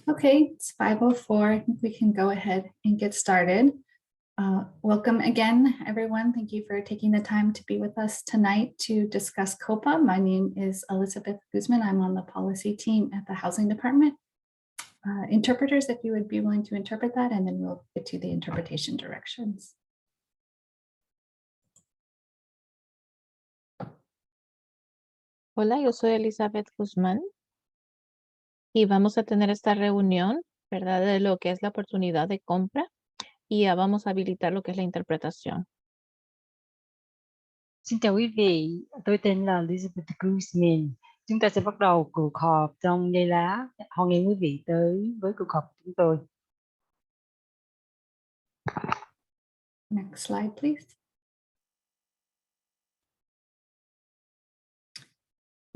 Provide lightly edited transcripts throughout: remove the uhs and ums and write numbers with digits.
Okay, it's 5:04. I think we can go ahead and get started. Welcome again, everyone. Thank you for taking the time to be with us tonight to discuss COPA. My name is Elizabeth Guzman. I'm on the policy team at the Housing Department. Interpreters, if you would be willing to interpret that, and then we'll get to the interpretation directions. Hola, yo soy Elizabeth Guzmán y vamos a tener esta reunión, ¿verdad? De lo que es la oportunidad de compra y ya vamos a habilitar lo que es la interpretación. Xin chào quý vị, tôi tên là Elizabeth Guzman. Chúng ta sẽ bắt đầu cuộc họp trong giây lát. Hoan nghênh quý vị tới với cuộc họp của chúng tôi. Next slide, please.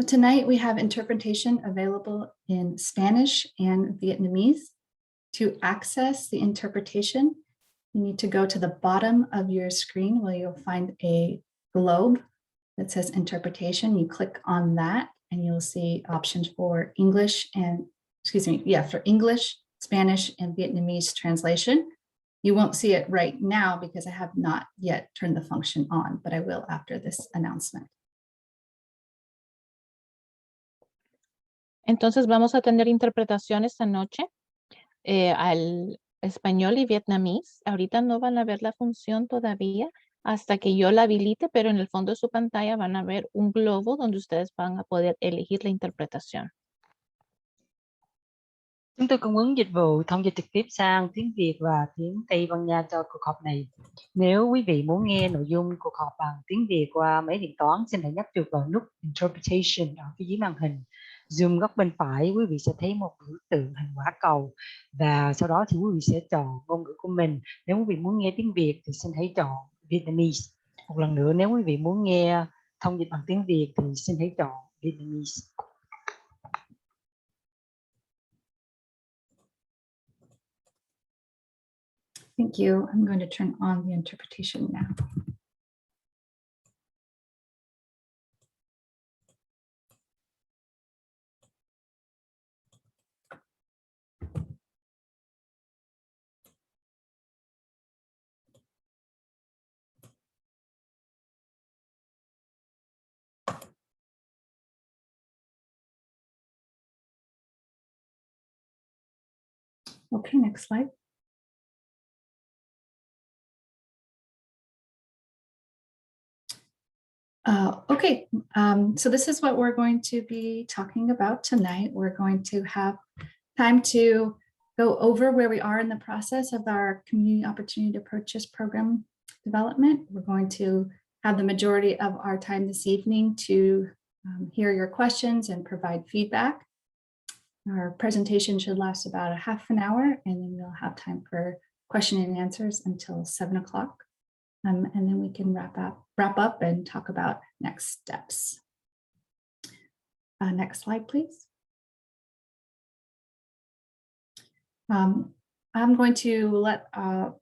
Tonight, we have interpretation available in Spanish and Vietnamese. To access the interpretation, you need to go to the bottom of your screen where you'll find a globe that says interpretation. You click on that and you'll see options for English and, for English, Spanish, and Vietnamese translation. You won't see it right now because I have not yet turned the function on, but I will after this announcement. Entonces vamos a tener interpretación esta noche al español y vietnamés. Ahorita no van a ver la función todavía hasta que yo la habilite, pero en el fondo de su pantalla van a ver un globo donde ustedes van a poder elegir la interpretación. Chúng tôi cung ứng dịch vụ thông dịch trực tiếp sang tiếng Việt và tiếng Tây Ban Nha cho cuộc họp này. Nếu quý vị muốn nghe nội dung cuộc họp bằng tiếng Việt qua máy điện toán, xin hãy nhấp chuột vào nút Interpretation ở phía dưới màn hình. Zoom góc bên phải, quý vị sẽ thấy một biểu tượng hình quả cầu và sau đó thì quý vị sẽ chọn ngôn ngữ của mình. Nếu quý vị muốn nghe tiếng Việt thì xin hãy chọn Vietnamese. Một lần nữa, nếu quý vị muốn nghe thông dịch bằng tiếng Việt thì xin hãy chọn Vietnamese. Thank you. I'm going to turn on the interpretation now. Okay, next slide. So this is what we're going to be talking about tonight. We're going to have time to go over where we are in the process of our Community Opportunity to Purchase program development. We're going to have the majority of our time this evening to hear your questions and provide feedback. Our presentation should last about a half an hour, and then we'll have time for question and answers until 7 o'clock. And then we can wrap up and talk about next steps. Next slide, please. I'm going to let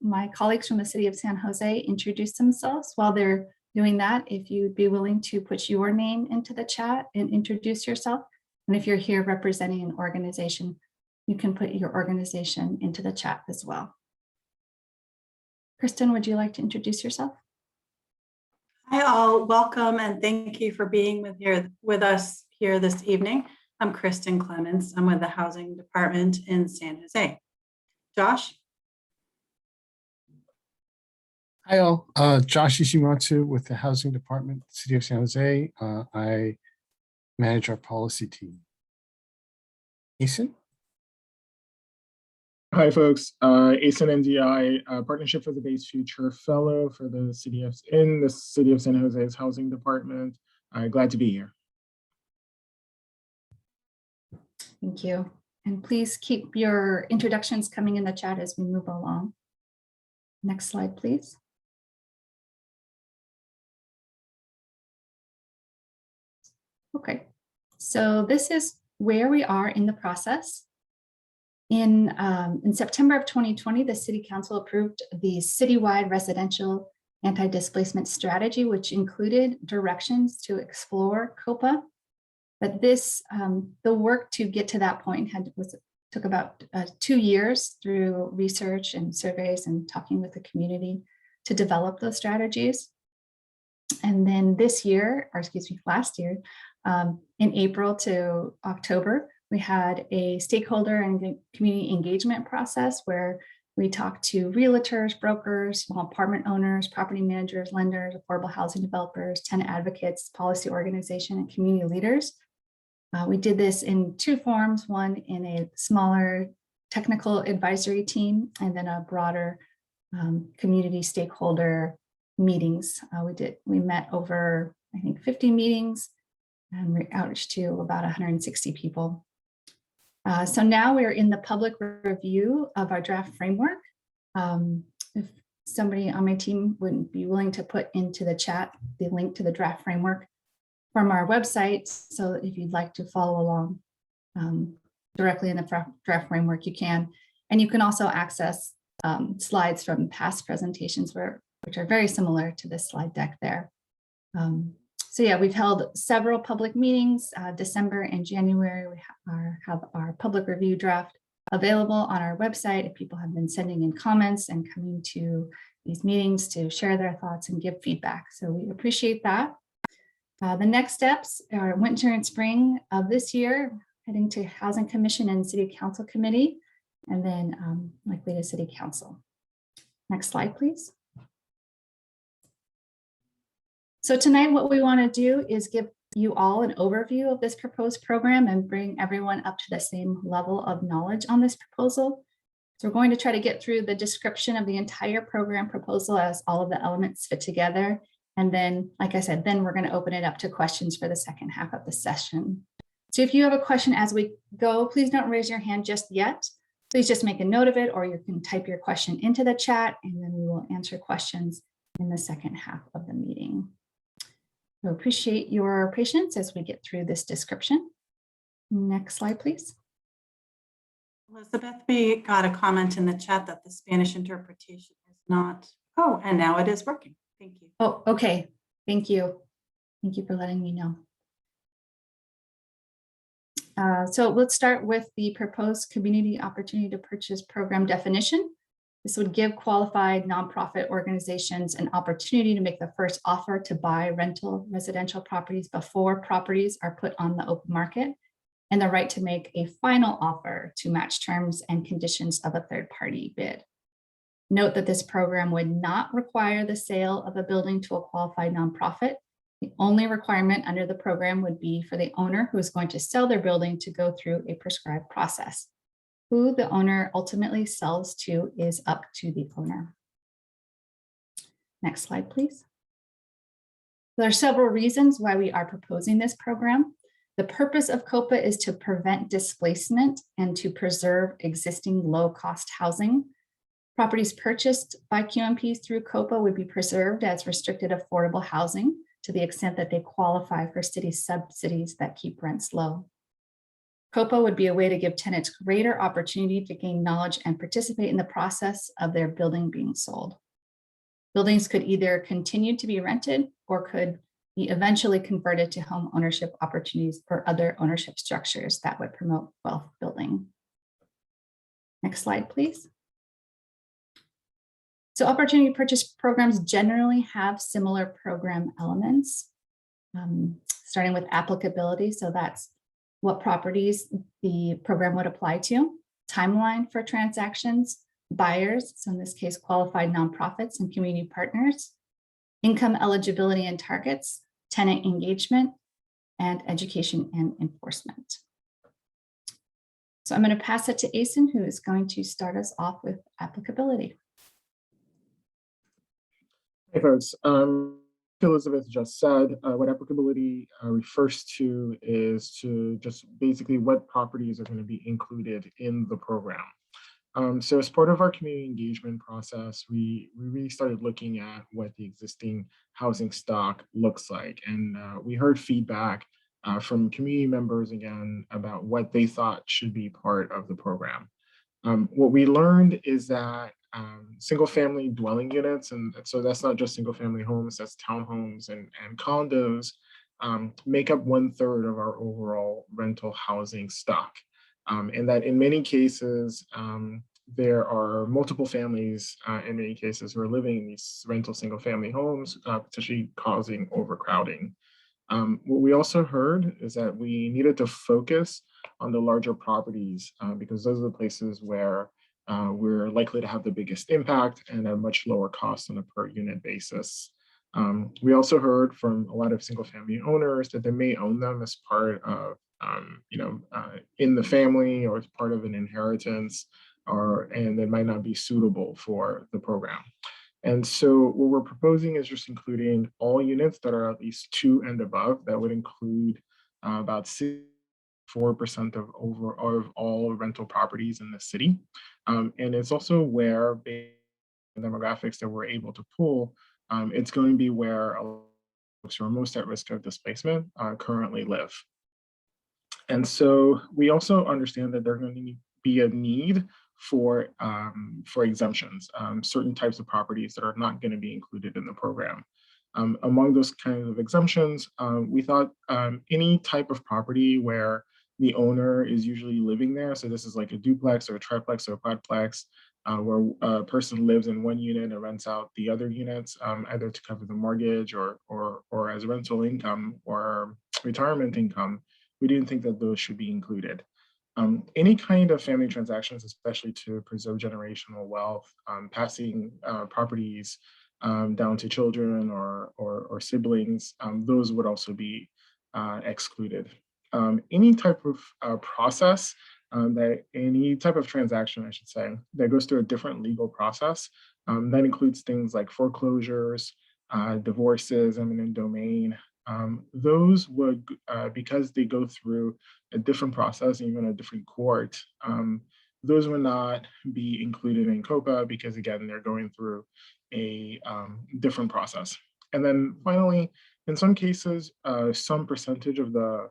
my colleagues from the city of San Jose introduce themselves. While they're doing that, if you'd be willing to put your name into the chat and introduce yourself. And if you're here representing an organization, you can put your organization into the chat as well. Kristen, would you like to introduce yourself? Hi all, welcome and thank you for being with us here this evening. I'm Kristen Clements. I'm with the Housing Department in San Jose. Josh? Hi all, Josh Ishimatsu with the Housing Department, City of San Jose. I manage our policy team. Ethan? Hi folks, Ethan NDI, Partnership for the Base Future Fellow for the City of San Jose's Housing Department. Glad to be here. Thank you. And please keep your introductions coming in the chat as we move along. Next slide, please. Okay, so this is where we are in the process. In September of 2020, the City Council approved the citywide residential anti-displacement strategy, which included directions to explore COPA. But this, the work to get to that point took about 2 years through research and surveys and talking with the community to develop those strategies. And then this year, or excuse me, last year, in April to October, we had a stakeholder and community engagement process where we talked to realtors, brokers, small apartment owners, property managers, lenders, affordable housing developers, tenant advocates, policy organization, and community leaders. We did this in 2 forms, one in a smaller technical advisory team, and then a broader community stakeholder meetings. We met over, I think, 50 meetings and we outreached to about 160 people. So now we're in the public review of our draft framework. If somebody on my team would be willing to put into the chat the link to the draft framework from our website, so if you'd like to follow along directly in the draft framework, you can. And you can also access slides from past presentations which are very similar to this slide deck there. So yeah, we've held several public meetings. December and January, we have our public review draft available on our website if people have been sending in comments and coming to these meetings to share their thoughts and give feedback. So we appreciate that. The next steps are winter and spring of this year, heading to Housing Commission and City Council Committee, and then likely to City Council. Next slide, please. So tonight, what we want to do is give you all an overview of this proposed program and bring everyone up to the same level of knowledge on this proposal. So we're going to try to get through the description of the entire program proposal as all of the elements fit together. And then, like I said, then we're going to open it up to questions for the second half of the session. So if you have a question as we go, please don't raise your hand just yet. Please just make a note of it, or you can type your question into the chat, and then we will answer questions in the second half of the meeting. So appreciate your patience as we get through this description. Next slide, please. Elizabeth, we got a comment in the chat that the Spanish interpretation is not, oh, and now it is working. Thank you. Oh, okay. Thank you. Thank you for letting me know. So let's start with the proposed community opportunity to purchase program definition. This would give qualified nonprofit organizations an opportunity to make the first offer to buy rental residential properties before properties are put on the open market, and the right to make a final offer to match terms and conditions of a third-party bid. Note that this program would not require the sale of a building to a qualified nonprofit. The only requirement under the program would be for the owner who is going to sell their building to go through a prescribed process. Who the owner ultimately sells to is up to the owner. Next slide, please. There are several reasons why we are proposing this program. The purpose of COPA is to prevent displacement and to preserve existing low-cost housing. Properties purchased by QMPs through COPA would be preserved as restricted affordable housing to the extent that they qualify for city subsidies that keep rents low. COPA would be a way to give tenants greater opportunity to gain knowledge and participate in the process of their building being sold. Buildings could either continue to be rented or could be eventually converted to home ownership opportunities or other ownership structures that would promote wealth building. Next slide, please. So opportunity purchase programs generally have similar program elements, starting with applicability. So that's what properties the program would apply to, timeline for transactions, buyers, so in this case, qualified nonprofits and community partners, income eligibility and targets, tenant engagement, and education and enforcement. So I'm going to pass it to Asen, who is going to start us off with applicability. Hey folks, Elizabeth just said, what applicability refers to is to just basically what properties are going to be included in the program. So as part of our community engagement process, we really started looking at what the existing housing stock looks like. And we heard feedback from community members again about what they thought should be part of the program. What we learned is that single family dwelling units, and so that's not just single family homes, that's townhomes and condos, make up 1/3 of our overall rental housing stock. and that in many cases, there are multiple families in many cases who are living in these rental single family homes, potentially causing overcrowding. What we also heard is that we needed to focus on the larger properties because those are the places where we're likely to have the biggest impact and a much lower cost on a per unit basis. We also heard from a lot of single family owners that they may own them as part of, in the family or as part of an inheritance, and they might not be suitable for the program. And so what we're proposing is just including all units that are at least 2 and above. That would include about 4% of all rental properties in the city. And it's also where, based on the demographics that we're able to pull, it's going to be where folks who are most at risk of displacement currently live. And so we also understand that there's going to be a need for exemptions, certain types of properties that are not going to be included in the program. Among those kinds of exemptions, we thought any type of property where the owner is usually living there, so this is like a duplex or a triplex or a quadplex, where a person lives in one unit and rents out the other units, either to cover the mortgage or as rental income or retirement income. We didn't think that those should be included. Any kind of family transactions, especially to preserve generational wealth, passing properties down to children or siblings, those would also be excluded. Any type of process, any type of transaction, I should say, that goes through a different legal process, that includes things like foreclosures, divorces, eminent domain. Those would, because they go through a different process, even a different court, those would not be included in COPA because, again, they're going through a different process. And then finally, in some cases, some percentage of the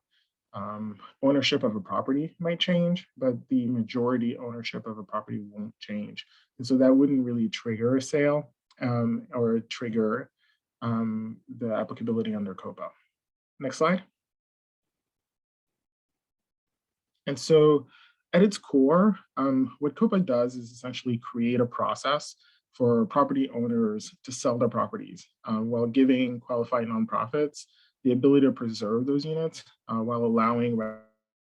ownership of a property might change, but the majority ownership of a property won't change. And so that wouldn't really trigger a sale or trigger the applicability under COPA. Next slide. And so at its core, what COPA does is essentially create a process for property owners to sell their properties while giving qualified nonprofits the ability to preserve those units while allowing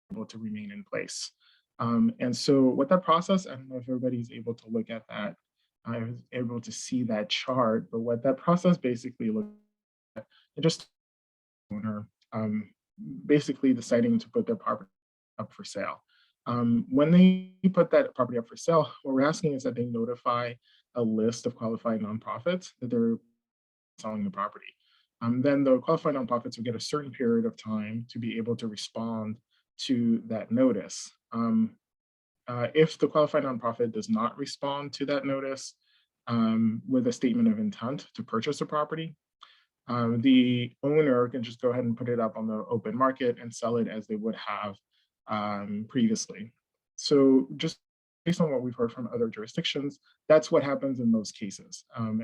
people to remain in place. And so what that process, I don't know if everybody's able to look at that, I was able to see that chart, but what that process basically looks at, it just owner basically deciding to put their property up for sale. When they put that property up for sale, what we're asking is that they notify a list of qualified nonprofits that they're selling the property. Then the qualified nonprofits will get a certain period of time to be able to respond to that notice. If the qualified nonprofit does not respond to that notice with a statement of intent to purchase a property, the owner can just go ahead and put it up on the open market and sell it as they would have previously. So just based on what we've heard from other jurisdictions, that's what happens in most cases. And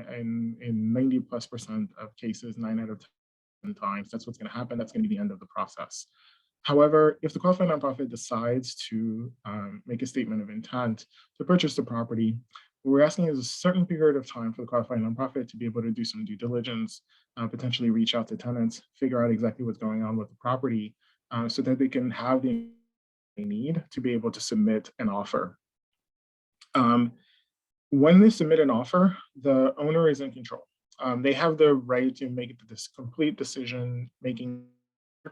in 90+% of cases, 9 out of 10 times, that's what's going to happen. That's going to be the end of the process. However, if the qualified nonprofit decides to make a statement of intent to purchase the property, what we're asking is a certain period of time for the qualified nonprofit to be able to do some due diligence, potentially reach out to tenants, figure out exactly what's going on with the property, so that they can have the need to be able to submit an offer. When they submit an offer, the owner is in control. They have the right to make this complete decision making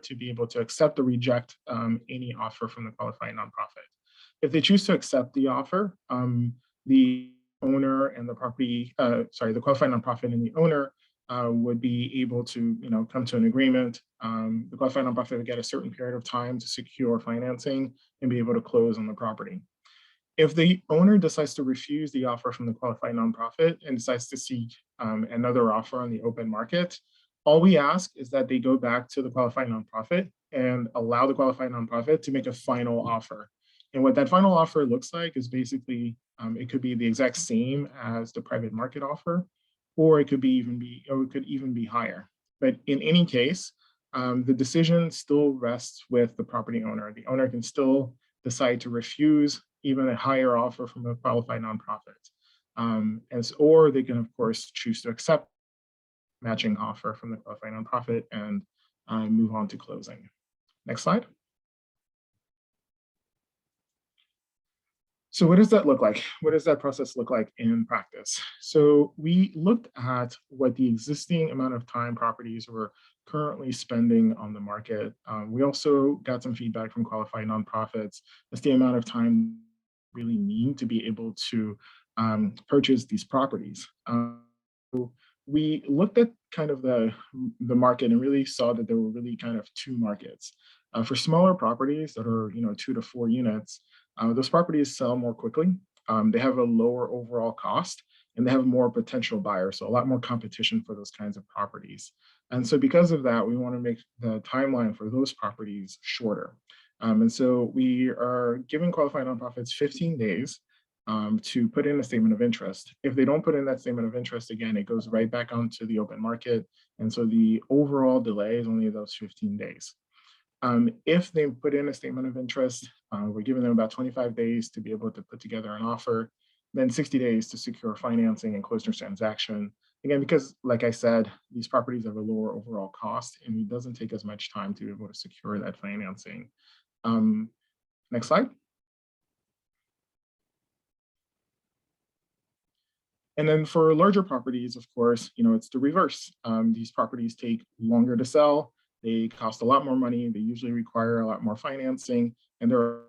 to be able to accept or reject any offer from the qualified nonprofit. If they choose to accept the offer, the owner and the the qualified nonprofit and the owner would be able to, come to an agreement. The qualified nonprofit would get a certain period of time to secure financing and be able to close on the property. If the owner decides to refuse the offer from the qualified nonprofit and decides to seek another offer on the open market, all we ask is that they go back to the qualified nonprofit and allow the qualified nonprofit to make a final offer. And what that final offer looks like is basically, it could be the exact same as the private market offer, or it could even be higher. But in any case, the decision still rests with the property owner. The owner can still decide to refuse even a higher offer from a qualified nonprofit. Or they can, of course, choose to accept matching offer from the qualified nonprofit and move on to closing. Next slide. So what does that look like? What does that process look like in practice? So we looked at what the existing amount of time properties were currently spending on the market. We also got some feedback from qualified nonprofits as the amount of time really need to be able to purchase these properties. We looked at kind of the market and really saw that there were really kind of two markets. For smaller properties that are 2 to 4 units, those properties sell more quickly. They have a lower overall cost and they have more potential buyers, so a lot more competition for those kinds of properties. And so because of that, we want to make the timeline for those properties shorter. And so we are giving qualified nonprofits 15 days to put in a statement of interest. If they don't put in that statement of interest, again, it goes right back onto the open market. And so the overall delay is only those 15 days. If they put in a statement of interest, we're giving them about 25 days to be able to put together an offer, then 60 days to secure financing and close their transaction. Again, because like I said, these properties have a lower overall cost and it doesn't take as much time to be able to secure that financing. Next slide. And then for larger properties, of course, it's the reverse. These properties take longer to sell. They cost a lot more money. They usually require a lot more financing, and there are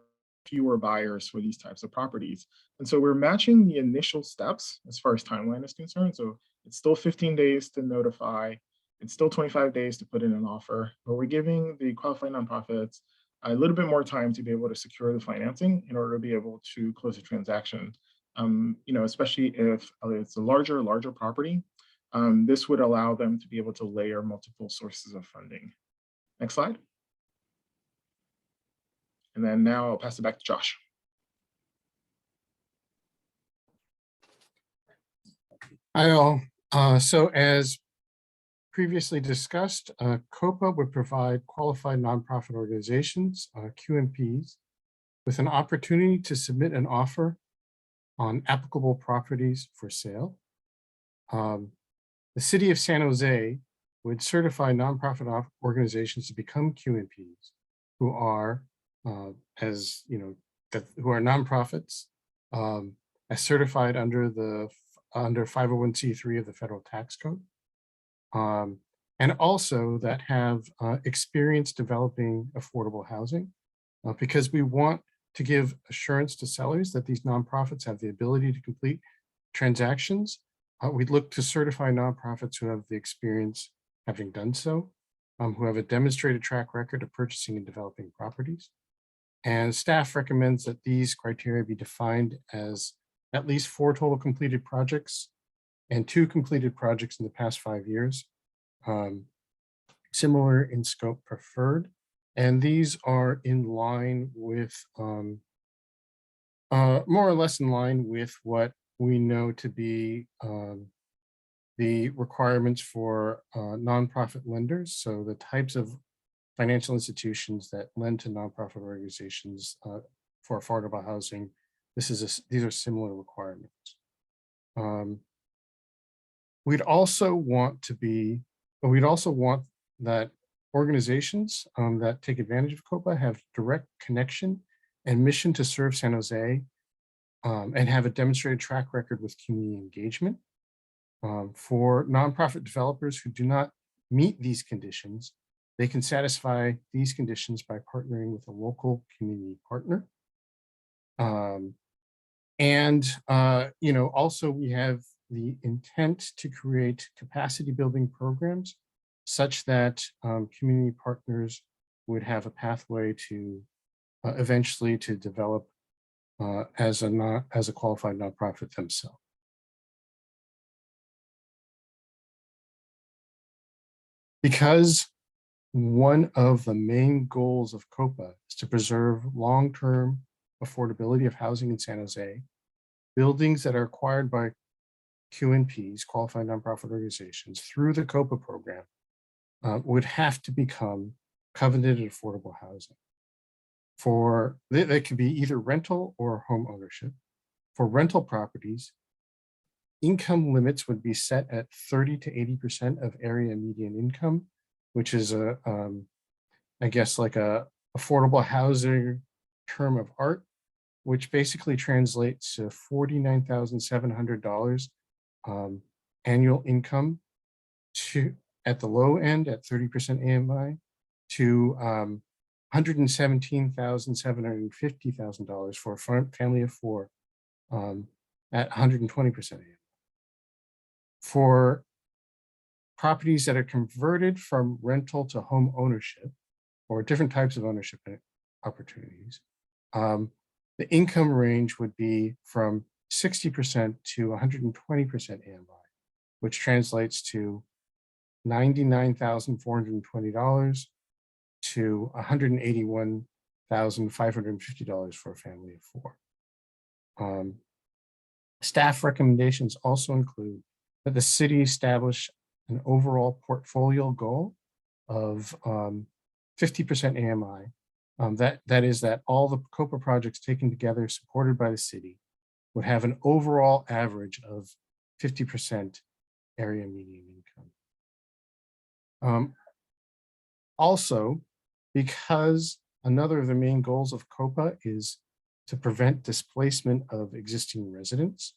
fewer buyers for these types of properties. And so we're matching the initial steps as far as timeline is concerned. So it's still 15 days to notify. It's still 25 days to put in an offer, but we're giving the qualified nonprofits a little bit more time to be able to secure the financing in order to be able to close a transaction. Especially if it's a larger property, this would allow them to be able to layer multiple sources of funding. Next slide. And then now I'll pass it back to Josh. Hi all. So as previously discussed, COPA would provide qualified nonprofit organizations, QNPs, with an opportunity to submit an offer on applicable properties for sale. The city of San Jose would certify nonprofit organizations to become QNPs who are, who are nonprofits, as certified under 501c3 of the federal tax code, and also that have experience developing affordable housing, because we want to give assurance to sellers that these nonprofits have the ability to complete transactions. We'd look to certify nonprofits who have the experience having done so, who have a demonstrated track record of purchasing and developing properties. And staff recommends that these criteria be defined as at least 4 total completed projects and 2 completed projects in the past 5 years, similar in scope preferred. And these are in line with, more or less in line with what we know to be the requirements for nonprofit lenders. So the types of financial institutions that lend to nonprofit organizations for affordable housing, these are similar requirements. We'd also want that organizations that take advantage of COPA have direct connection and mission to serve San Jose, and have a demonstrated track record with community engagement. For nonprofit developers who do not meet these conditions, they can satisfy these conditions by partnering with a local community partner. Also we have the intent to create capacity building programs such that community partners would have a pathway to eventually to develop as a qualified nonprofit themselves. Because one of the main goals of COPA is to preserve long-term affordability of housing in San Jose, buildings that are acquired by QNPs, qualified nonprofit organizations, through the COPA program would have to become covenanted affordable housing. They could be either rental or home ownership. For rental properties, income limits would be set at 30 to 80% of area median income, which is I guess like a affordable housing term of art, which basically translates to $49,700 annual income at the low end at 30% AMI to $117,750,000 for a family of four at 120% AMI. For properties that are converted from rental to home ownership or different types of ownership opportunities, the income range would be from 60% to 120% AMI, which translates to $99,420 to $181,550 for a family of four. Staff recommendations also include that the city establish an overall portfolio goal of 50% AMI. That is that all the COPA projects taken together, supported by the city, would have an overall average of 50% area median income. Also, because another of the main goals of COPA is to prevent displacement of existing residents,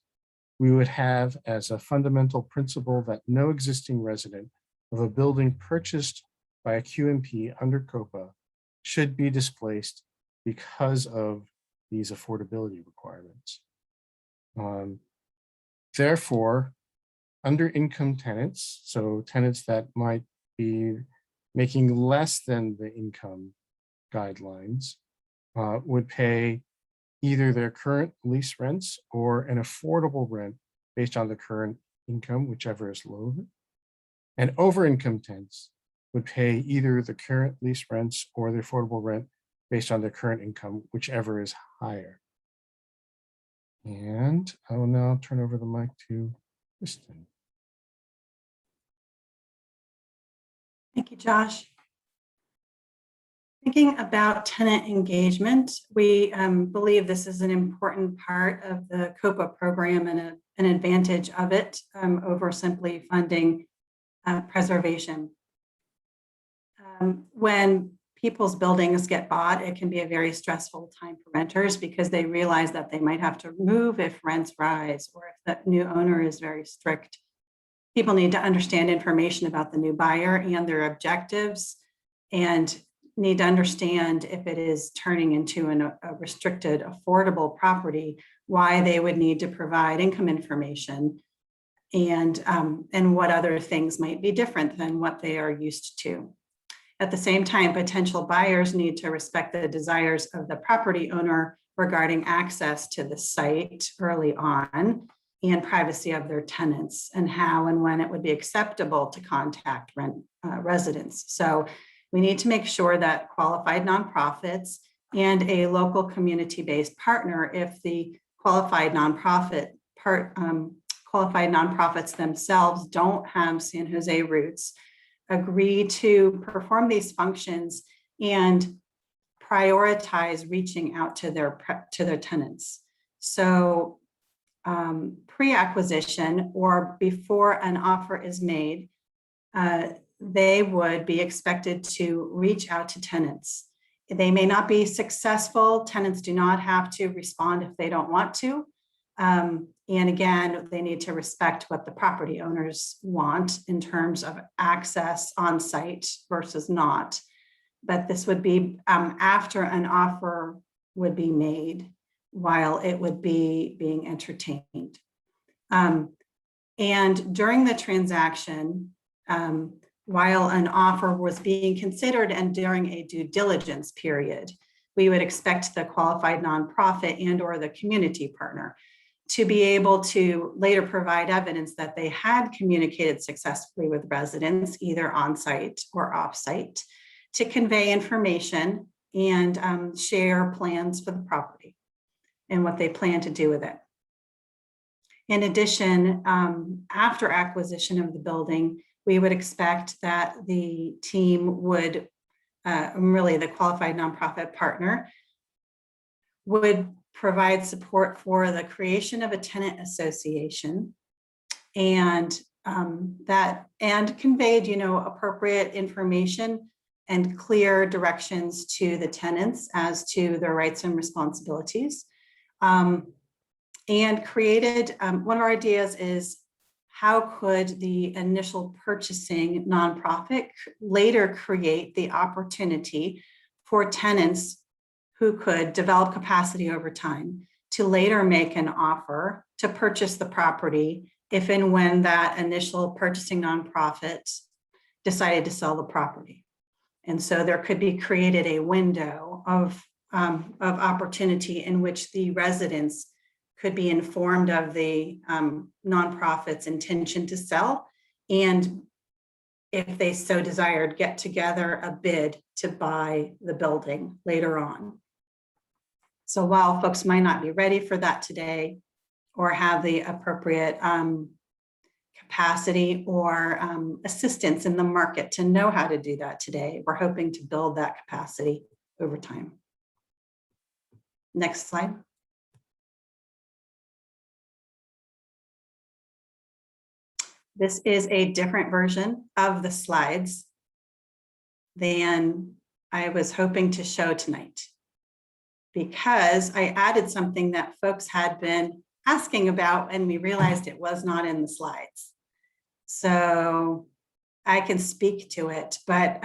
we would have as a fundamental principle that no existing resident of a building purchased by a QMP under COPA should be displaced because of these affordability requirements. Therefore, under income tenants, so tenants that might be making less than the income guidelines, would pay either their current lease rents or an affordable rent based on the current income, whichever is lower. And over income tenants would pay either the current lease rents or the affordable rent based on their current income, whichever is higher. And I will now turn over the mic to Kristen. Thank you, Josh. Thinking about tenant engagement, we believe this is an important part of the COPA program and an advantage of it over simply funding preservation. When people's buildings get bought, it can be a very stressful time for renters because they realize that they might have to move if rents rise or if the new owner is very strict. People need to understand information about the new buyer and their objectives, and need to understand if it is turning into a restricted affordable property, why they would need to provide income information, and what other things might be different than what they are used to. At the same time, potential buyers need to respect the desires of the property owner regarding access to the site early on and privacy of their tenants and how and when it would be acceptable to contact residents. So we need to make sure that qualified nonprofits and a local community-based partner, if the qualified nonprofits themselves don't have San Jose roots, agree to perform these functions and prioritize reaching out to their tenants. So pre-acquisition or before an offer is made, they would be expected to reach out to tenants. They may not be successful. Tenants do not have to respond if they don't want to. And again, they need to respect what the property owners want in terms of access on site versus not. But this would be after an offer would be made while it would be being entertained. And during the transaction, while an offer was being considered and during a due diligence period, we would expect the qualified nonprofit and or the community partner to be able to later provide evidence that they had communicated successfully with residents, either on-site or off-site, to convey information and share plans for the property and what they plan to do with it. In addition, after acquisition of the building, we would expect that the team would, really the qualified nonprofit partner, would provide support for the creation of a tenant association and conveyed, appropriate information and clear directions to the tenants as to their rights and responsibilities. And created, one of our ideas is how could the initial purchasing nonprofit later create the opportunity for tenants who could develop capacity over time to later make an offer to purchase the property if and when that initial purchasing nonprofit decided to sell the property. And so there could be created a window of opportunity in which the residents could be informed of the nonprofit's intention to sell, and if they so desired, get together a bid to buy the building later on. So while folks might not be ready for that today or have the appropriate capacity or assistance in the market to know how to do that today, we're hoping to build that capacity over time. Next slide. This is a different version of the slides than I was hoping to show tonight, because I added something that folks had been asking about and we realized it was not in the slides. So I can speak to it, but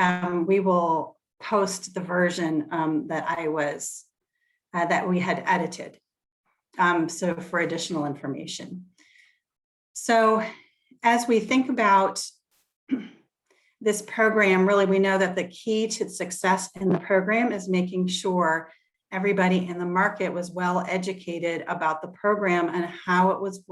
we will post the version that we had edited. So for additional information. So as we think about this program, really, we know that the key to success in the program is making sure everybody in the market was well educated about the program and how it was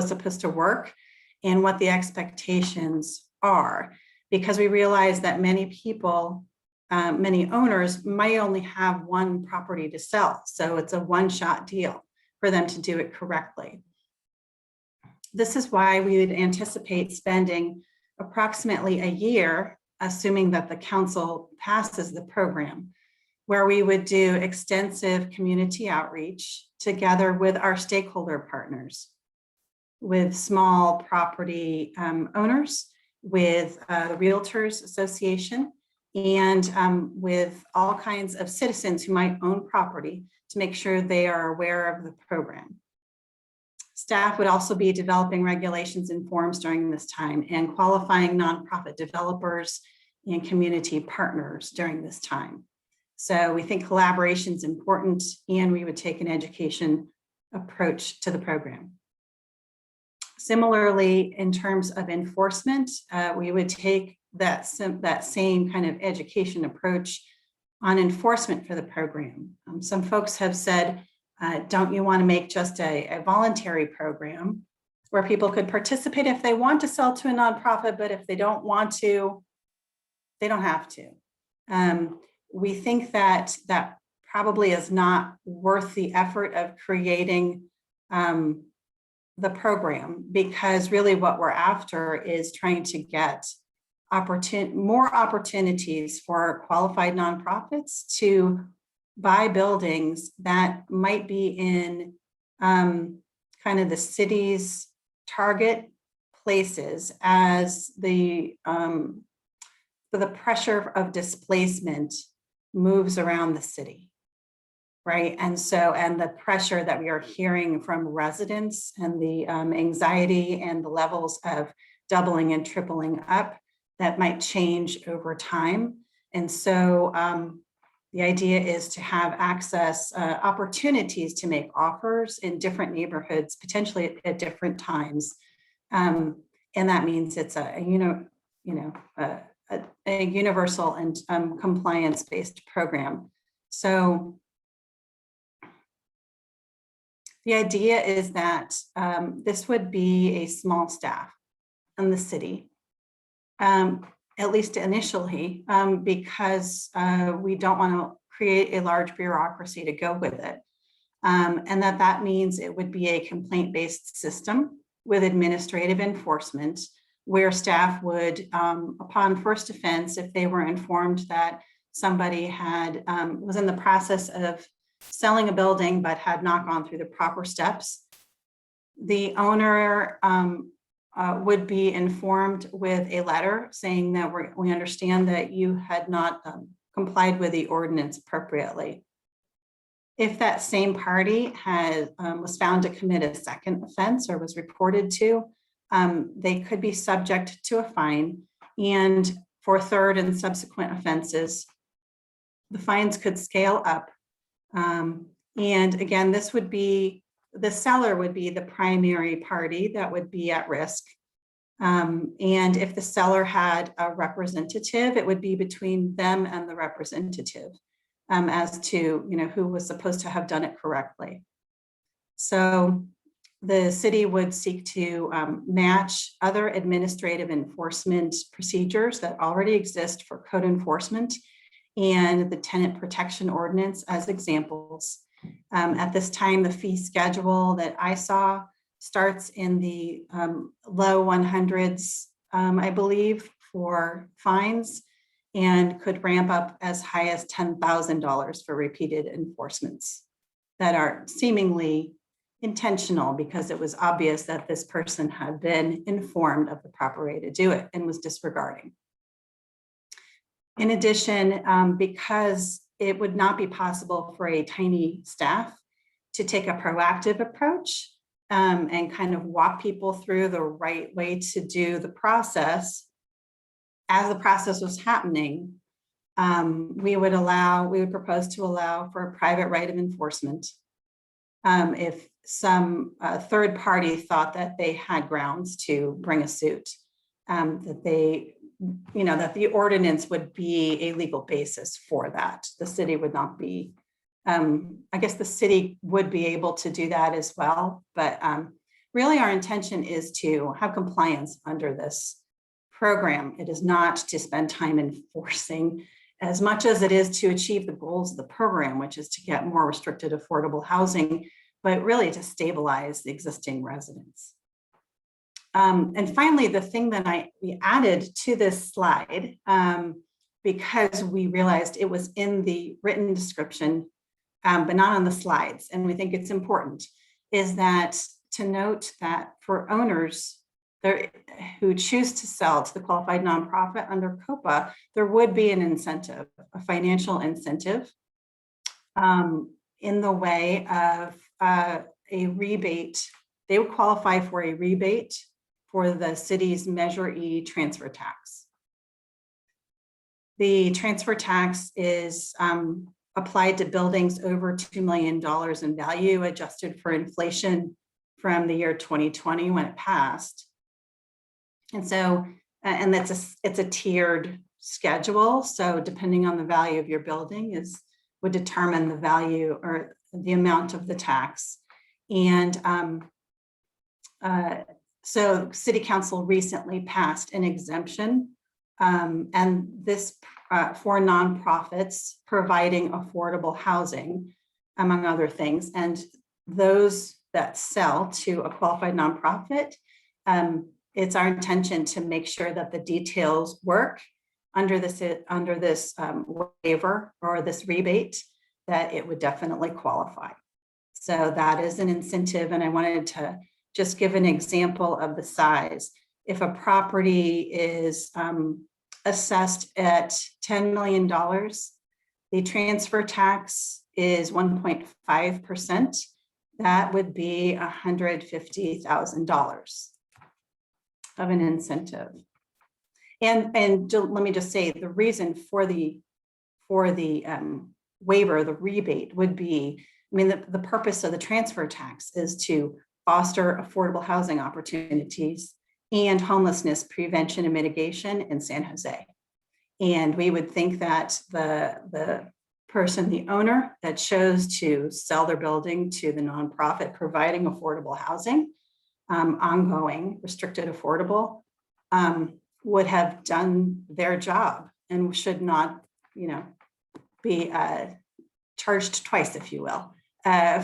supposed to work and what the expectations are. Because we realize that many people, many owners might only have one property to sell. So it's a one-shot deal for them to do it correctly. This is why we would anticipate spending approximately a year, assuming that the council passes the program, where we would do extensive community outreach together with our stakeholder partners, with small property owners, with the Realtors Association, and with all kinds of citizens who might own property to make sure they are aware of the program. Staff would also be developing regulations and forms during this time and qualifying nonprofit developers and community partners during this time. So we think collaboration is important, and we would take an education approach to the program. Similarly, in terms of enforcement, we would take that same kind of education approach on enforcement for the program. Some folks have said, don't you want to make just a voluntary program where people could participate if they want to sell to a nonprofit, but if they don't want to, they don't have to. We think that that probably is not worth the effort of creating the program, because really what we're after is trying to get more opportunities for qualified nonprofits to buy buildings that might be in kind of the city's target places as the pressure of displacement moves around the city, right? And the pressure that we are hearing from residents and the anxiety and the levels of doubling and tripling up that might change over time. And so the idea is to have access opportunities to make offers in different neighborhoods, potentially at different times. And that means it's a universal and compliance-based program. So the idea is that this would be a small staff in the city, at least initially, because we don't want to create a large bureaucracy to go with it. And that means it would be a complaint-based system with administrative enforcement, where staff would, upon first offense, if they were informed that somebody was in the process of selling a building but had not gone through the proper steps, the owner would be informed with a letter saying that we understand that you had not complied with the ordinance appropriately. If that same party was found to commit a second offense or was reported to, they could be subject to a fine. And for third and subsequent offenses, the fines could scale up. And again, this would be, the seller would be the primary party that would be at risk. And if the seller had a representative, it would be between them and the representative as to, who was supposed to have done it correctly. So the city would seek to match other administrative enforcement procedures that already exist for code enforcement and the tenant protection ordinance as examples. At this time, the fee schedule that I saw starts in the low 100s, I believe, for fines, and could ramp up as high as $10,000 for repeated enforcements that are seemingly intentional because it was obvious that this person had been informed of the proper way to do it and was disregarding. In addition, because it would not be possible for a tiny staff to take a proactive approach and kind of walk people through the right way to do the process, as the process was happening, we would propose to allow for a private right of enforcement. If some third party thought that they had grounds to bring a suit, that the ordinance would be a legal basis for that. The city would not be, I guess the city would be able to do that as well. But really our intention is to have compliance under this program. It is not to spend time enforcing as much as it is to achieve the goals of the program, which is to get more restricted affordable housing, but really to stabilize the existing residents. And finally, the thing that we added to this slide, because we realized it was in the written description, but not on the slides, and we think it's important, is that to note that for owners who choose to sell to the qualified nonprofit under COPA, there would be an incentive, a financial incentive in the way of a rebate. They would qualify for a rebate for the city's Measure E transfer tax. The transfer tax is applied to buildings over $2 million in value, adjusted for inflation from the year 2020 when it passed. And so, and it's a tiered schedule. So depending on the value of your building would determine the value or the amount of the tax. And so City Council recently passed an exemption, and this for nonprofits providing affordable housing, among other things. And those that sell to a qualified nonprofit, it's our intention to make sure that the details work under this waiver or this rebate, that it would definitely qualify. So that is an incentive, and I wanted to just give an example of the size. If a property is assessed at $10 million, the transfer tax is 1.5%. That would be $150,000 of an incentive. And let me just say, the reason for the waiver, the rebate would be, the purpose of the transfer tax is to foster affordable housing opportunities and homelessness prevention and mitigation in San Jose. And we would think that the person, the owner that chose to sell their building to the nonprofit providing affordable housing, ongoing, restricted affordable, would have done their job and should not, be charged twice, if you will,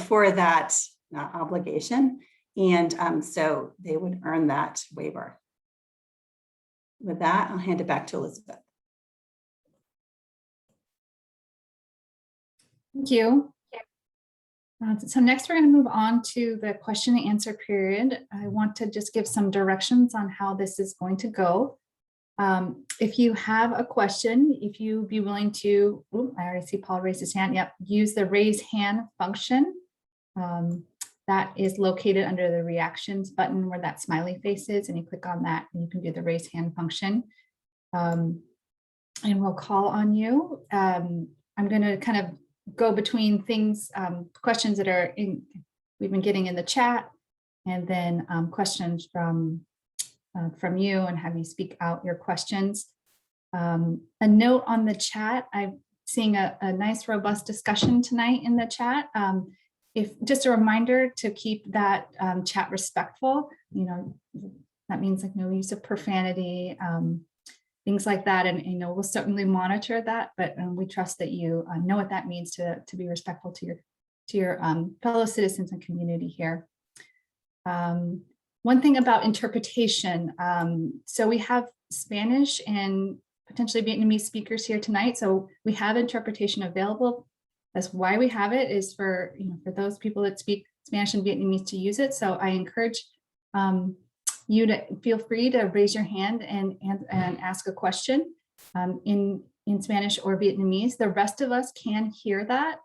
for that obligation. And so they would earn that waiver. With that, I'll hand it back to Elizabeth. Thank you. So next we're going to move on to the question and answer period. I want to just give some directions on how this is going to go. If you have a question, if you be willing to, I already see Paul raise his hand. Yep, use the raise hand function. That is located under the reactions button where that smiley face is, and you click on that and you can do the raise hand function. And we'll call on you. I'm going to kind of go between things, questions that are we've been getting in the chat, and then questions from you, and have you speak out your questions. A note on the chat, I'm seeing a nice robust discussion tonight in the chat. If just a reminder to keep that chat respectful, you know, that means like no use of profanity, things like that. And, you know, we'll certainly monitor that, but we trust that you know what that means to be respectful to your fellow citizens and community here. One thing about interpretation. So we have Spanish and potentially Vietnamese speakers here tonight. So we have interpretation available. That's why we have it, is for, you know, for those people that speak Spanish and Vietnamese to use it. So I encourage you to feel free to raise your hand and ask a question in Spanish or Vietnamese. The rest of us can hear that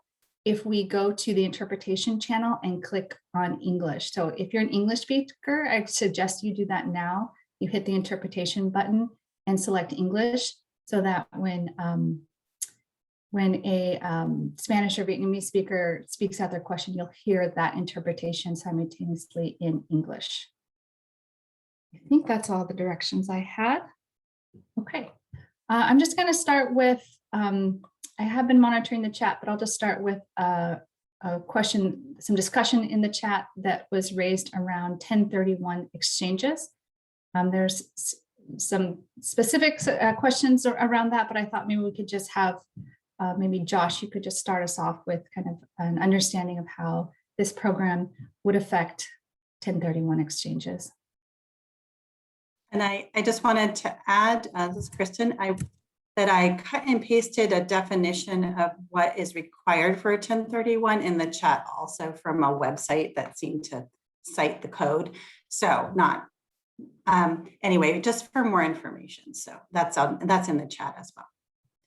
if we go to the interpretation channel and click on English. So if you're an English speaker, I suggest you do that now. You hit the interpretation button and select English, so that when a Spanish or Vietnamese speaker speaks out their question, you'll hear that interpretation simultaneously in English. I think that's all the directions I had. Okay, I'm just going to start with, I have been monitoring the chat, but I'll just start with a question, some discussion in the chat that was raised around 1031 exchanges. There's some specific questions around that, but I thought maybe we could just have, maybe Josh, you could just start us off with kind of an understanding of how this program would affect 1031 exchanges. And I just wanted to add, this is Kristen, that I cut and pasted a definition of what is required for a 1031 in the chat, also from a website that seemed to cite the code. So not, anyway, just for more information. So that's in the chat as well.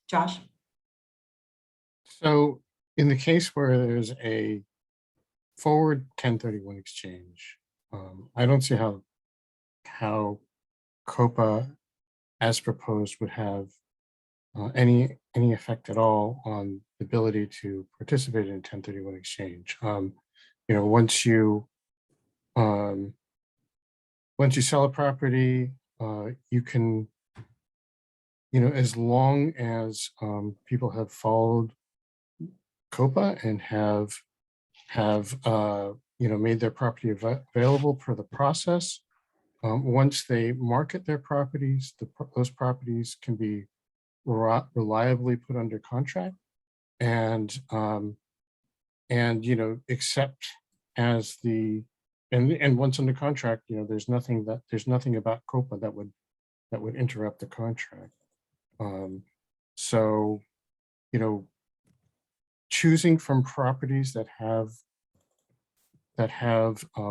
Josh? So in the case where there's a forward 1031 exchange, I don't see how COPA as proposed would have any effect at all on the ability to participate in 1031 exchange. You know, once you sell a property, you can, you know, as long as people have followed COPA and have you know, made their property available per the process. Once they market their properties, those properties can be reliably put under contract, and you know, except as the and once under contract, you know, there's nothing about COPA that would interrupt the contract. So, you know, choosing from properties that have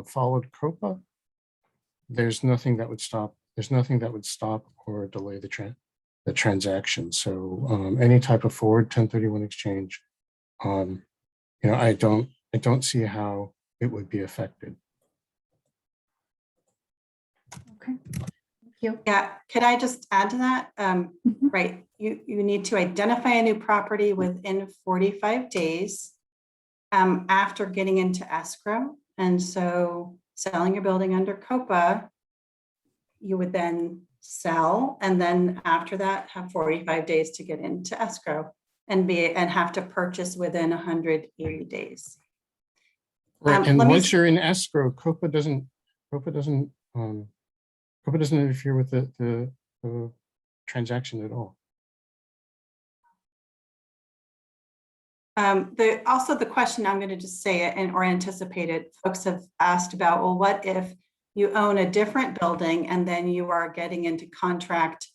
followed COPA, there's nothing that would stop or delay the transaction. So any type of forward 1031 exchange, you know, I don't see how it would be affected. Okay, thank you. Yeah, could I just add to that? Right, you need to identify a new property within 45 days after getting into escrow. And so selling your building under COPA, you would then sell, and then after that have 45 days to get into escrow and have to purchase within 180 days. Right, and once you're in escrow, COPA doesn't interfere with the transaction at all. Also the question, I'm going to just say it or anticipate it, folks have asked about, well, what if you own a different building and then you are getting into contract,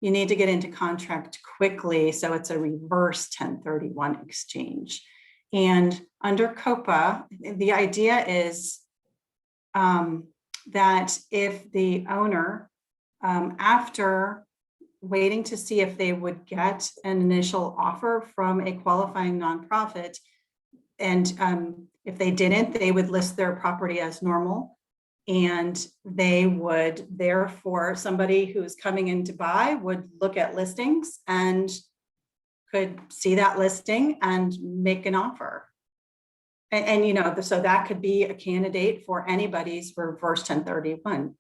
you need to get into contract quickly, so it's a reverse 1031 exchange. And under COPA, the idea is that if the owner, after waiting to see if they would get an initial offer from a qualifying nonprofit, and if they didn't, they would list their property as normal. And they would, therefore, somebody who's coming in to buy would look at listings and could see that listing and make an offer. And you know, so that could be a candidate for anybody's reverse 1031.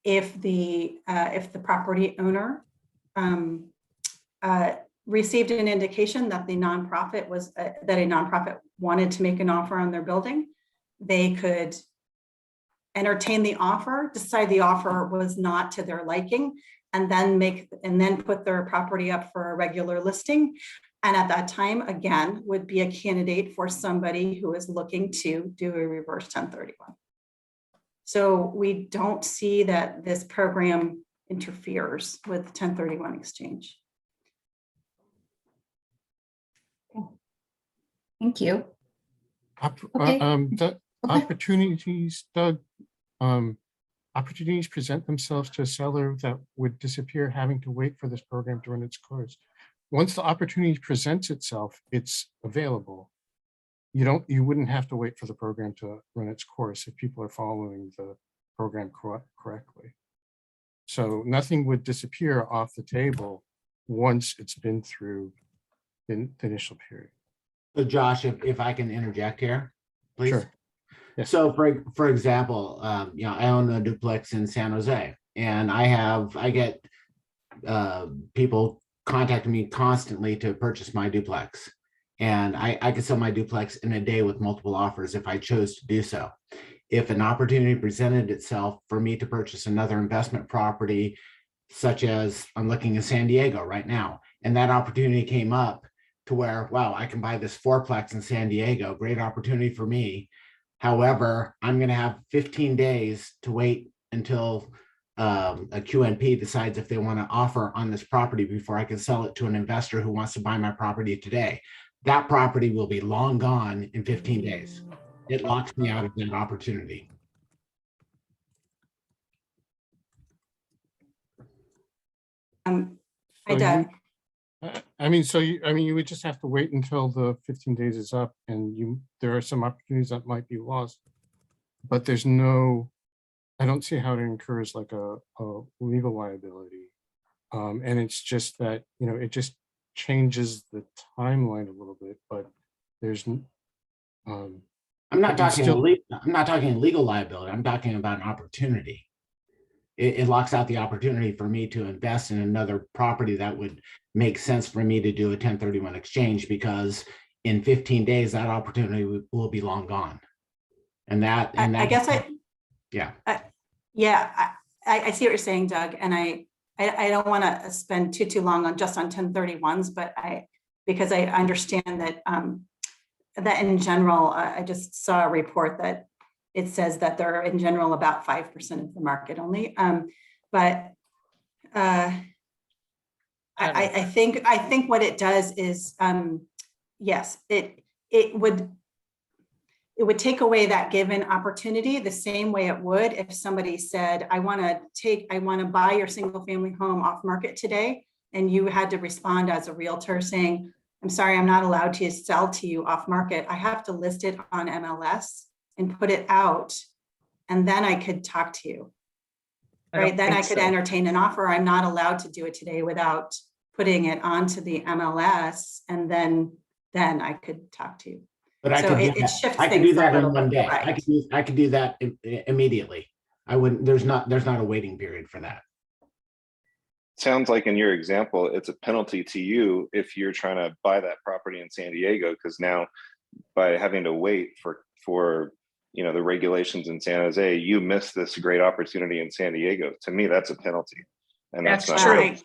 If the property owner received an indication that the nonprofit was that a nonprofit wanted to make an offer on their building, they could entertain the offer, decide the offer was not to their liking, and then put their property up for a regular listing. And at that time, again, would be a candidate for somebody who is looking to do a reverse 1031. So we don't see that this program interferes with 1031 exchange. Thank you. Okay. Okay. Opportunities, Doug, opportunities present themselves to a seller that would disappear having to wait for this program to run its course. Once the opportunity presents itself, it's available. You wouldn't have to wait for the program to run its course if people are following the program correctly. So nothing would disappear off the table once it's been through the initial period. So Josh, if I can interject here, please. Sure. Yes. So for example, you know, I own a duplex in San Jose, and I get people contacting me constantly to purchase my duplex. And I could sell my duplex in a day with multiple offers if I chose to do so. If an opportunity presented itself for me to purchase another investment property, such as I'm looking in San Diego right now, and that opportunity came up to where, wow, I can buy this fourplex in San Diego, great opportunity for me. However, I'm going to have 15 days to wait until a QNP decides if they want to offer on this property before I can sell it to an investor who wants to buy my property today. That property will be long gone in 15 days. It locks me out of that opportunity. Hi, So Doug. you would just have to wait until the 15 days is up, and there are some opportunities that might be lost, but I don't see how it incurs like a legal liability. And it's just that, you know, it just changes the timeline a little bit, but there's I'm not talking legal liability. I'm talking about an opportunity. It locks out the opportunity for me to invest in another property that would make sense for me to do a 1031 exchange, because in 15 days, that opportunity will be long gone. And that, I guess yeah. I see what you're saying, Doug, and I don't want to spend too long on 1031s, but because I understand that that in general, I just saw a report that it says that they're in general about 5% of the market only. But I think what it does is, yes, it would take away that given opportunity the same way it would if somebody said, I want to buy your single family home off market today. And you had to respond as a realtor saying, I'm sorry, I'm not allowed to sell to you off market. I have to list it on MLS and put it out. And then I could talk to you, right? Then I could entertain an offer. I'm not allowed to do it today without putting it onto the MLS. And then I could talk to you. But I could do that in one day. Right. I could do that immediately. I wouldn't. There's not a waiting period for that. Sounds like in your example, it's a penalty to you if you're trying to buy that property in San Diego, because now by having to wait for you know the regulations in San Jose, you miss this great opportunity in San Diego. To me, that's a penalty, and that's not true.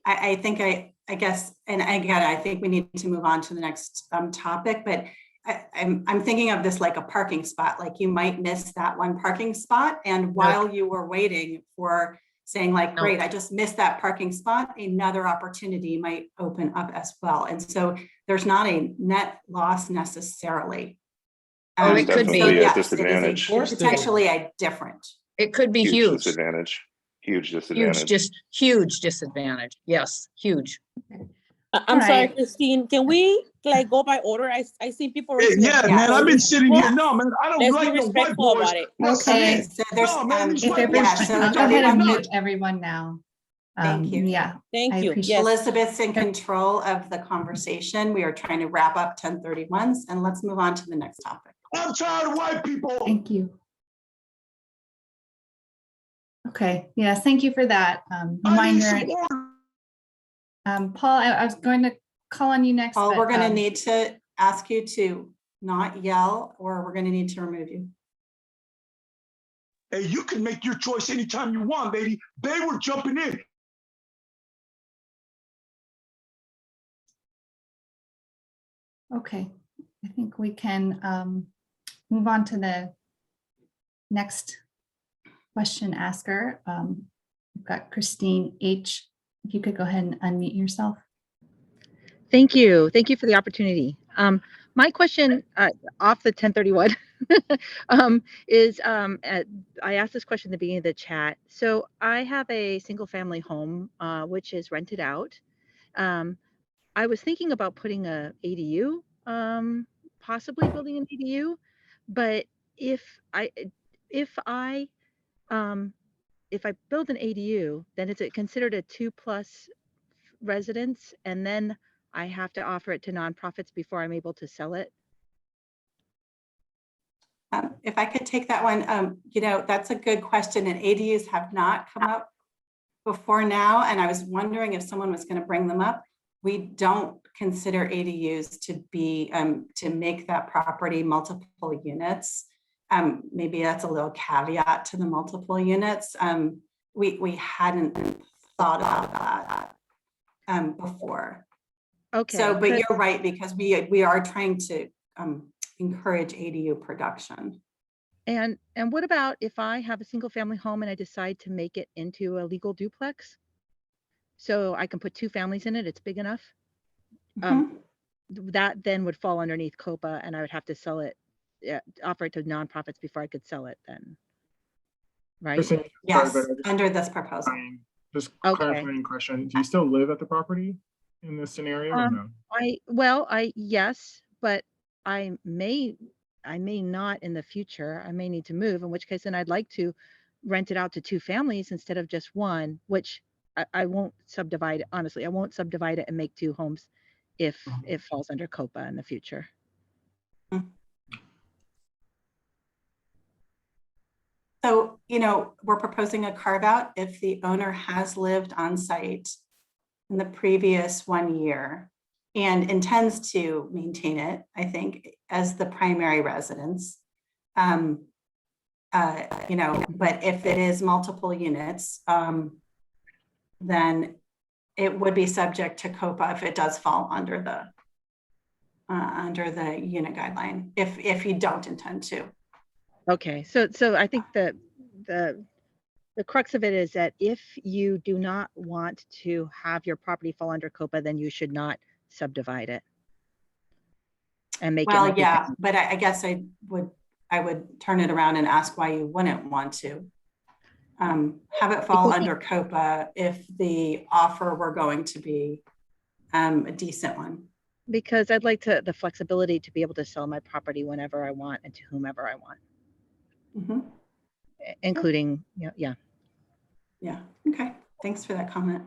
I think I guess, and again, I think we need to move on to the next topic, but I'm thinking of this like a parking spot. Like you might miss that one parking spot, and while you were waiting for saying like, great, I just missed that parking spot, another opportunity might open up as well. And so there's not a net loss necessarily. Oh, it could be. so Definitely a yes, disadvantage. it is potentially a different. It could be Huge huge. disadvantage. Huge Huge, disadvantage. just huge disadvantage. Yes, huge. I'm sorry, Alright. Christine, can we like go by order? I see people. Hey, raising their yeah, hand man, I've been already. sitting here. No, man, I don't Let's like be no white respectful boys. about it. Listen Okay. here. So there's, No, man, these If white everyone, boys. so I'll go ahead and everyone- mute everyone now. Thank you. Yeah, Thank I you. appreciate- Yes. Elizabeth's in control of the conversation. We are trying to wrap up 1031s, and let's move on to the next topic. I'm tired of white people. thank you. Okay, yes, thank you for that I need reminder. some order. Paul, I was going to call on you next. Paul, but, we're going to need to ask you to not yell, or we're going to need to remove you. Hey, you can make your choice anytime you want, lady. They were jumping in. Okay, I think we can move on to the next question asker. We've got Christine H. If you could go ahead and unmute yourself. Thank you. Thank you for the opportunity. My question off the 1031 is, I asked this question at the beginning of the chat. So I have a single family home, which is rented out. I was thinking about putting a ADU, possibly building an ADU, but if I build an ADU, then is it considered a 2+ residence, and then I have to offer it to nonprofits before I'm able to sell it? If I could take that one, that's a good question, and ADUs have not come up before now, and I was wondering if someone was going to bring them up. We don't consider ADUs to be to make that property multiple units. Maybe that's a little caveat to the multiple units. We hadn't thought of that before. Okay. So, but you're right, because we are trying to encourage ADU production. And what about if I have a single family home and I decide to make it into a legal duplex? So I can put 2 families in it, it's big enough? That then would fall underneath COPA, and I would have to sell it, offer it to nonprofits before I could sell it then, right? Kristen, Yes, sorry, but under this proposal. just Okay. clarifying question. Do you still live at the property in this scenario or no? Yes, but I may not in the future. I may need to move, in which case then I'd like to rent it out to 2 families instead of just 1, which I won't subdivide. Honestly, I won't subdivide it and make 2 homes if it falls under COPA in the future. So, we're proposing a carve out if the owner has lived on site in the previous 1 year and intends to maintain it, I think, as the primary residence. But if it is multiple units, then it would be subject to COPA if it does fall under the unit guideline, if you don't intend to. Okay, so I think the crux of it is that if you do not want to have your property fall under COPA, then you should not subdivide it and make it. Well, yeah, but I guess I would turn it around and ask why you wouldn't want to have it fall under COPA if the offer were going to be a decent one. Because I'd like the flexibility to be able to sell my property whenever I want and to whomever I want. Including, yeah. Okay, thanks for that comment.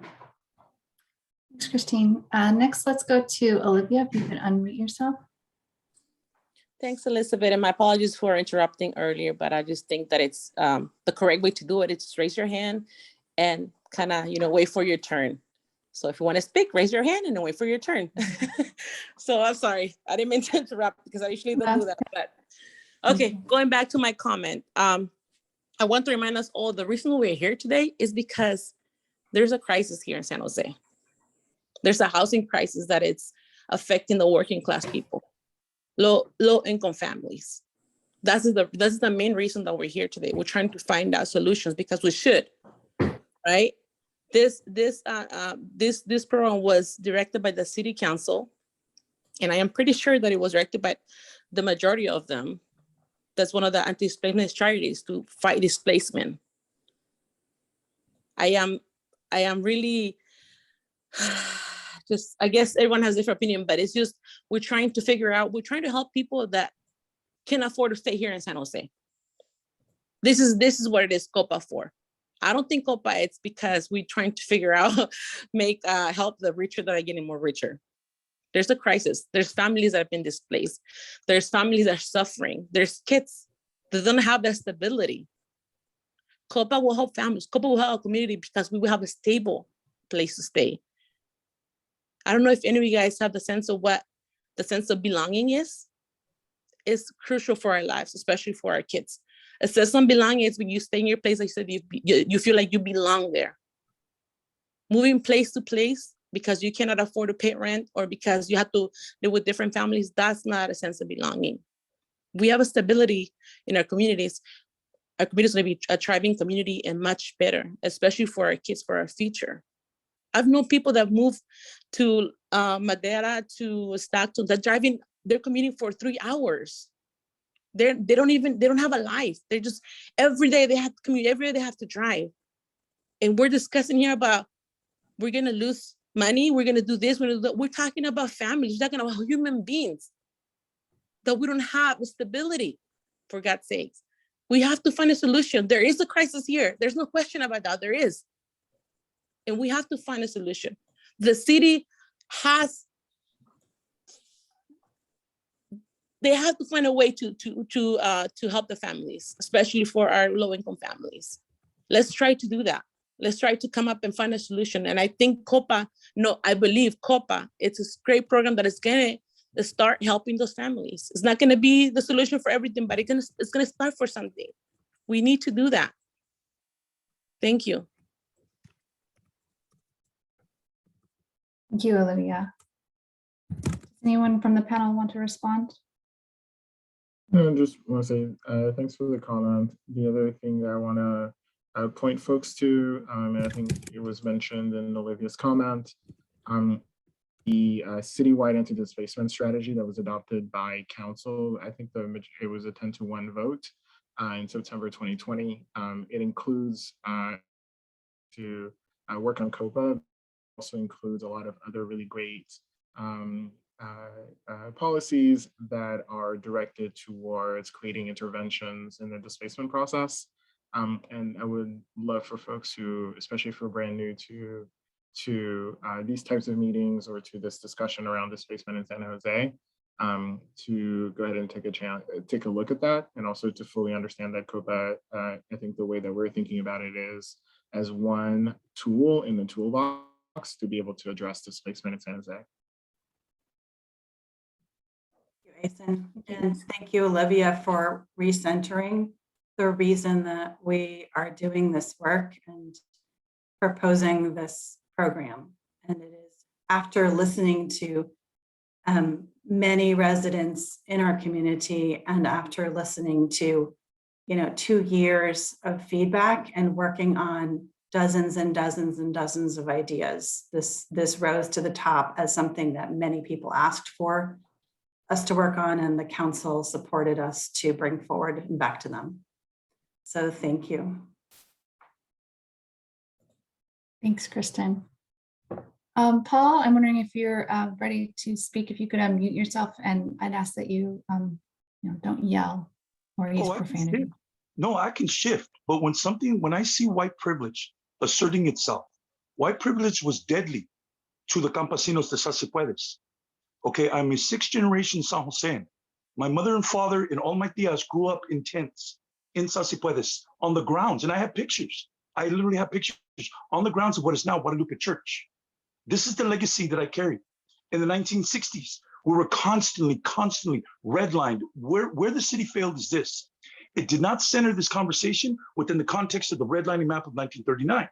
Thanks, Christine. Next, let's go to Olivia. If you can unmute yourself. Thanks, Elizabeth, and my apologies for interrupting earlier, but I just think that it's the correct way to do it. It's raise your hand and kind of, wait for your turn. So if you want to speak, raise your hand and then wait for your turn. So I'm sorry, I didn't mean to interrupt because I usually don't do that. But okay, going back to my comment. I want to remind us all the reason we're here today is because there's a crisis here in San Jose. There's a housing crisis that it's affecting the working class people, low income families. That's the main reason that we're here today. We're trying to find out solutions because we should. right? This program was directed by the city council, and I am pretty sure that it was directed by the majority of them. That's one of the anti-displacement charities to fight displacement. I am really just, I guess everyone has a different opinion, but it's just, we're trying to help people that can afford to stay here in San Jose. This is what it is COPA for. I don't think COPA it's because we're trying to figure out, help the richer that are getting more richer. There's a crisis. There's families that have been displaced. There's families that are suffering. There's kids that don't have that stability. COPA will help families. COPA will help our community because we will have a stable place to stay. I don't know if any of you guys have the sense of what the sense of belonging is. It's crucial for our lives, especially for our kids. A sense of belonging is when you stay in your place, like I said, you feel like you belong there. Moving place to place because you cannot afford to pay rent or because you have to live with different families, that's not a sense of belonging. We have a stability in our communities. Our community is going to be a thriving community and much better, especially for our kids, for our future. I've known people that move to Madera, to Stockton, that driving, they're commuting for 3 hours. They don't have a life. They're just, every day they have to commute, every day they have to drive. And we're discussing here about, we're gonna lose money, we're gonna do this, we're talking about families, we're talking about human beings, that we don't have stability, for God's sakes. We have to find a solution. There is a crisis here. There's no question about that, there is. And we have to find a solution. The city they have to find a way to help the families, especially for our low-income families. Let's try to do that. Let's try to come up and find a solution. And I think I believe COPA, it's a great program that is gonna start helping those families. It's not gonna be the solution for everything, but it's gonna start for something. We need to do that. Thank you. Thank you, Olivia. Does anyone from the panel want to respond? No, I just want to say thanks for the comment. The other thing that I want to point folks to, and I think it was mentioned in Olivia's comment, the citywide anti-displacement strategy that was adopted by council. I think it was a 10-to-1 vote in September 2020. It includes to work on COPA, also includes a lot of other really great policies that are directed towards creating interventions in the displacement process. And I would love for folks who, especially if we're brand new to these types of meetings or to this discussion around displacement in San Jose, to go ahead and take a look at that, and also to fully understand that COPA, I think the way that we're thinking about it is as one tool in the toolbox to be able to address displacement in San Jose. Ethan, and thank you, Olivia, for recentering the reason that we are doing this work and proposing this program. And it is after listening to many residents in our community, and after listening to 2 years of feedback and working on dozens and dozens and dozens of ideas, this rose to the top as something that many people asked for us to work on, and the council supported us to bring forward and back to them. So thank you. Thanks, Kristen. Paul, I'm wondering if you're ready to speak, if you could unmute yourself, and I'd ask that you, don't yell or use profanity. No, I can shift, but when I see white privilege asserting itself, white privilege was deadly to the campesinos de Sasipuedes. Okay, I'm a 6th generation San Josean. My mother and father and all my tias grew up in tents in Sasipuedes on the grounds, and I have pictures. I literally have pictures on the grounds of what is now Guadalupe Church. This is the legacy that I carry. In the 1960s, we were constantly redlined. Where the city failed is this. It did not center this conversation within the context of the redlining map of 1939.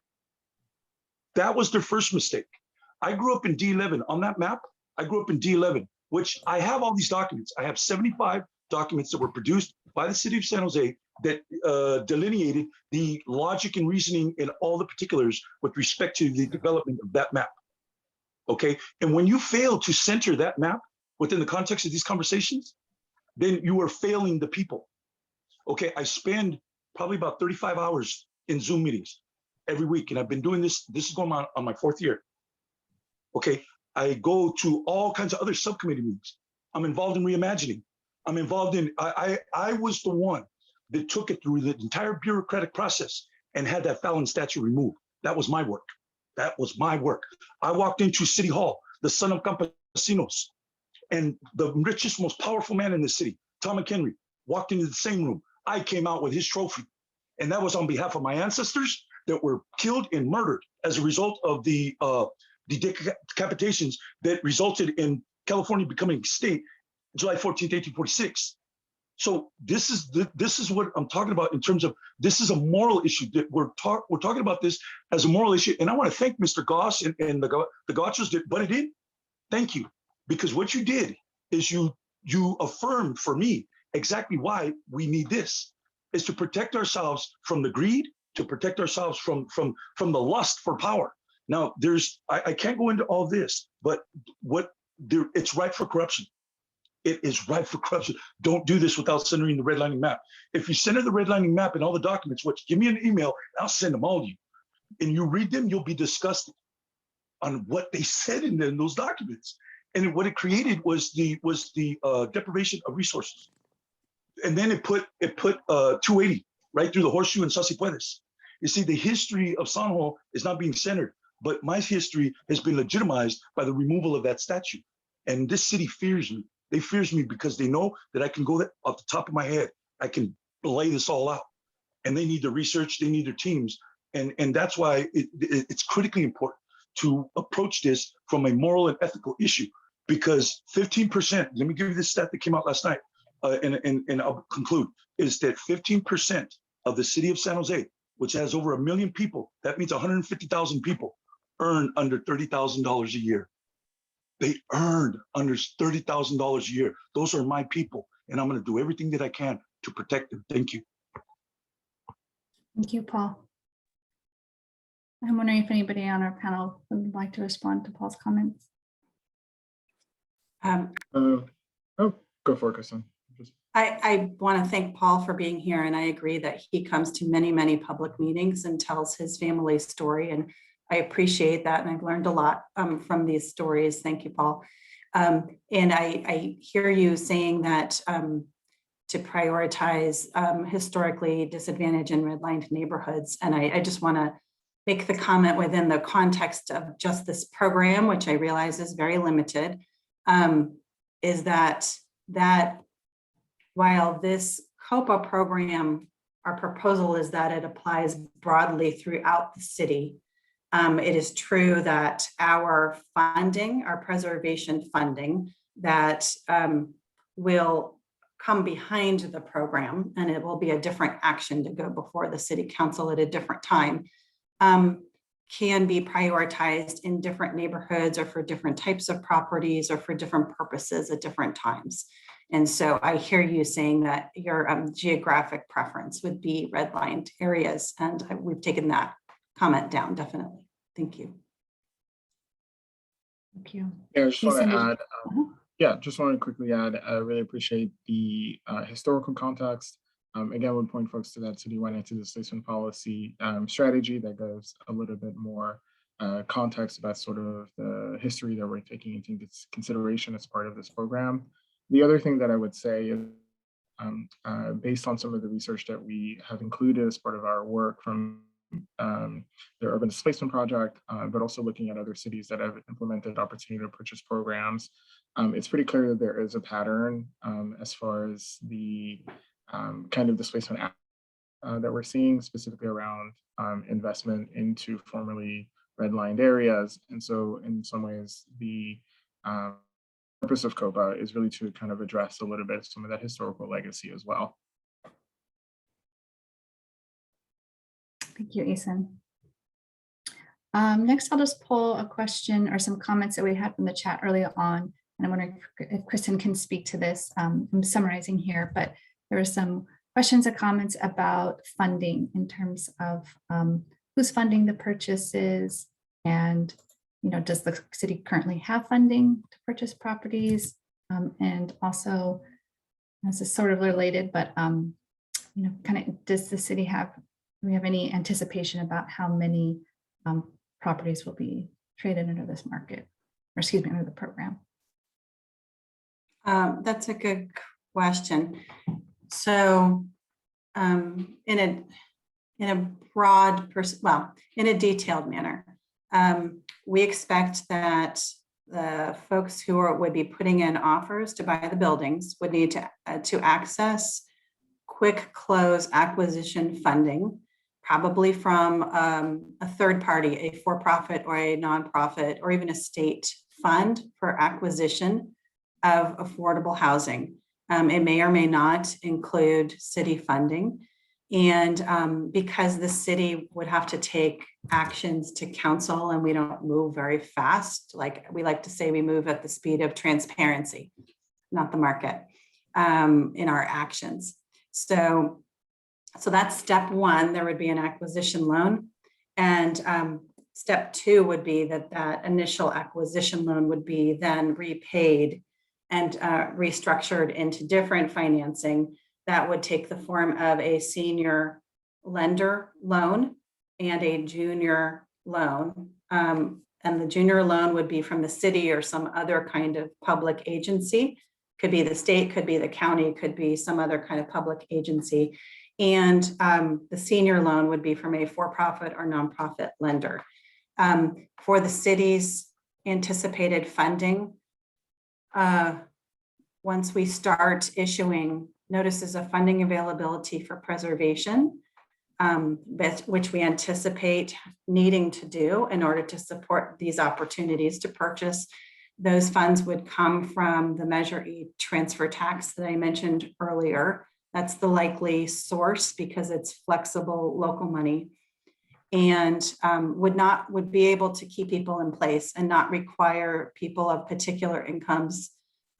That was their first mistake. I grew up in D11. On that map, I grew up in D11, which I have all these documents. I have 75 documents that were produced by the city of San Jose that delineated the logic and reasoning and all the particulars with respect to the development of that map. Okay, and when you fail to center that map within the context of these conversations, then you are failing the people. Okay, I spend probably about 35 hours in Zoom meetings every week, and I've been doing this. This is going on my 4th year. Okay, I go to all kinds of other subcommittee meetings. I'm involved in reimagining. I'm involved in, I was the one that took it through the entire bureaucratic process and had that Fallon statue removed. That was my work. That was my work. I walked into City Hall, the son of campesinos, and the richest, most powerful man in the city, Tom McHenry, walked into the same room. I came out with his trophy. And that was on behalf of my ancestors that were killed and murdered as a result of the decapitations that resulted in California becoming extinct July 14th, 1846. So this is what I'm talking about in terms of, this is a moral issue that we're talking about this as a moral issue. And I want to thank Mr. Goss and the Gauchos that butted in. Thank you. Because what you did is you affirmed for me exactly why we need this, is to protect ourselves from the greed, to protect ourselves from the lust for power. Now, I can't go into all this, but it's ripe for corruption. It is ripe for corruption. Don't do this without centering the redlining map. If you center the redlining map and all the documents, give me an email, I'll send them all to you. And you read them, you'll be disgusted on what they said in those documents. And what it created was the deprivation of resources. And then it put 280 right through the horseshoe in Sasipuedes. You see, the history of Sanjo is not being centered, but my history has been legitimized by the removal of that statue. And this city fears me. They fears me because they know that I can go off the top of my head. I can lay this all out. And they need the research, they need their teams. And that's why it's critically important to approach this from a moral and ethical issue, because 15%, let me give you this stat that came out last night, and I'll conclude, is that 15% of the city of San Jose, which has over 1 million people, that means 150,000 people, earn under $30,000 a year. They earned under $30,000 a year. Those are my people, and I'm going to do everything that I can to protect them. Thank you. Thank you, Paul. I'm wondering if anybody on our panel would like to respond to Paul's comments. Go for it, Kristen. I want to thank Paul for being here, and I agree that he comes to many, many public meetings and tells his family's story, and I appreciate that, and I've learned a lot from these stories. Thank you, Paul. And I hear you saying that to prioritize historically disadvantaged and redlined neighborhoods, and I just want to make the comment within the context of just this program, which I realize is very limited, is that while this COPA program, our proposal is that it applies broadly throughout the city. It is true that our funding, our preservation funding, that will come behind the program, and it will be a different action to go before the city council at a different time, can be prioritized in different neighborhoods or for different types of properties or for different purposes at different times. And so I hear you saying that your geographic preference would be redlined areas, and we've taken that comment down, definitely. Thank you. Thank you. Yeah, I just want to add, just want to quickly add, I really appreciate the historical context. Again, would point folks to that citywide anti-displacement policy strategy that gives a little bit more context about sort of the history that we're taking into consideration as part of this program. The other thing that I would say is, based on some of the research that we have included as part of our work from the Urban Displacement Project, but also looking at other cities that have implemented opportunity to purchase programs, it's pretty clear that there is a pattern as far as the kind of displacement that we're seeing, specifically around investment into formerly redlined areas. And so in some ways, the purpose of COPA is really to kind of address a little bit some of that historical legacy as well. Thank you, Ethan. Next, I'll just pull a question or some comments that we had from the chat earlier on. And I'm wondering if Kristen can speak to this. I'm summarizing here, but there were some questions or comments about funding in terms of who's funding the purchases, and does the city currently have funding to purchase properties? And also, this is sort of related, but kind of, does the city do we have any anticipation about how many properties will be traded under this market, or excuse me, under the program? That's a good question. So in a broad, in a detailed manner, we expect that the folks who would be putting in offers to buy the buildings would need to access quick close acquisition funding, probably from a third party, a for-profit or a nonprofit, or even a state fund for acquisition of affordable housing. It may or may not include city funding. And because the city would have to take actions to council, and we don't move very fast, like we like to say, we move at the speed of transparency, not the market, in our actions. So that's step one. There would be an acquisition loan. And step two would be that initial acquisition loan would be then repaid and restructured into different financing that would take the form of a senior lender loan and a junior loan. And the junior loan would be from the city or some other kind of public agency. Could be the state, could be the county, could be some other kind of public agency. And the senior loan would be from a for-profit or nonprofit lender. For the city's anticipated funding, once we start issuing notices of funding availability for preservation, which we anticipate needing to do in order to support these opportunities to purchase, those funds would come from the Measure E transfer tax that I mentioned earlier. That's the likely source because it's flexible local money, and would be able to keep people in place and not require people of particular incomes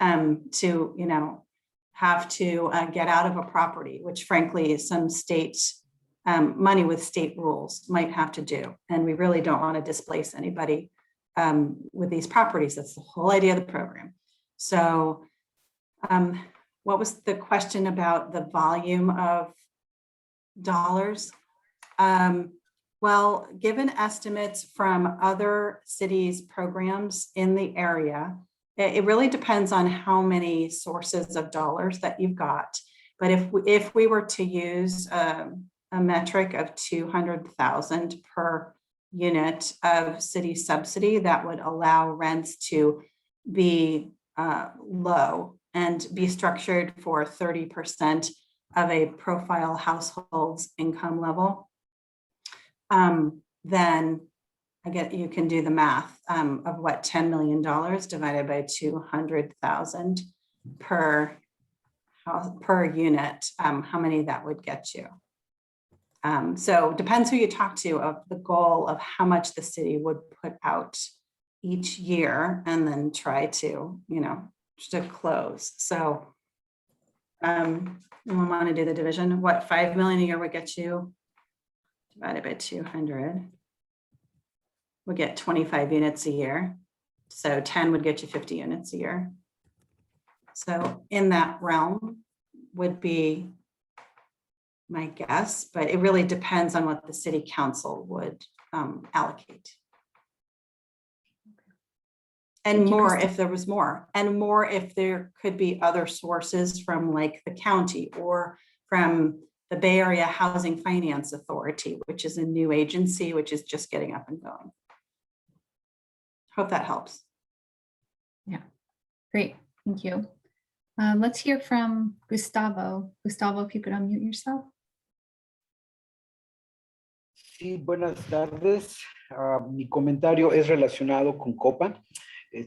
to have to get out of a property, which frankly some state money with state rules might have to do. And we really don't want to displace anybody with these properties. That's the whole idea of the program. So what was the question about the volume of dollars? Well, given estimates from other cities' programs in the area, it really depends on how many sources of dollars that you've got. But if we were to use a metric of 200,000 per unit of city subsidy, that would allow rents to be low and be structured for 30% of a profile household's income level. Then you can do the math of what $10 million divided by 200,000 per unit, how many that would get you. So depends who you talk to of the goal of how much the city would put out each year and then try to, to close. So we want to do the division. What 5 million a year would get you divided by 200. We'll get 25 units a year. So 10 would get you 50 units a year. So in that realm would be my guess, but it really depends on what the city council would allocate. And more if there was more, and more if there could be other sources from like the county or from the Bay Area Housing Finance Authority, which is a new agency, which is just getting up and going. Hope that helps. Yeah, great, thank you. Let's hear from Gustavo. Gustavo, if you could unmute yourself. Sí, buenas tardes. Mi comentario es relacionado con COPA.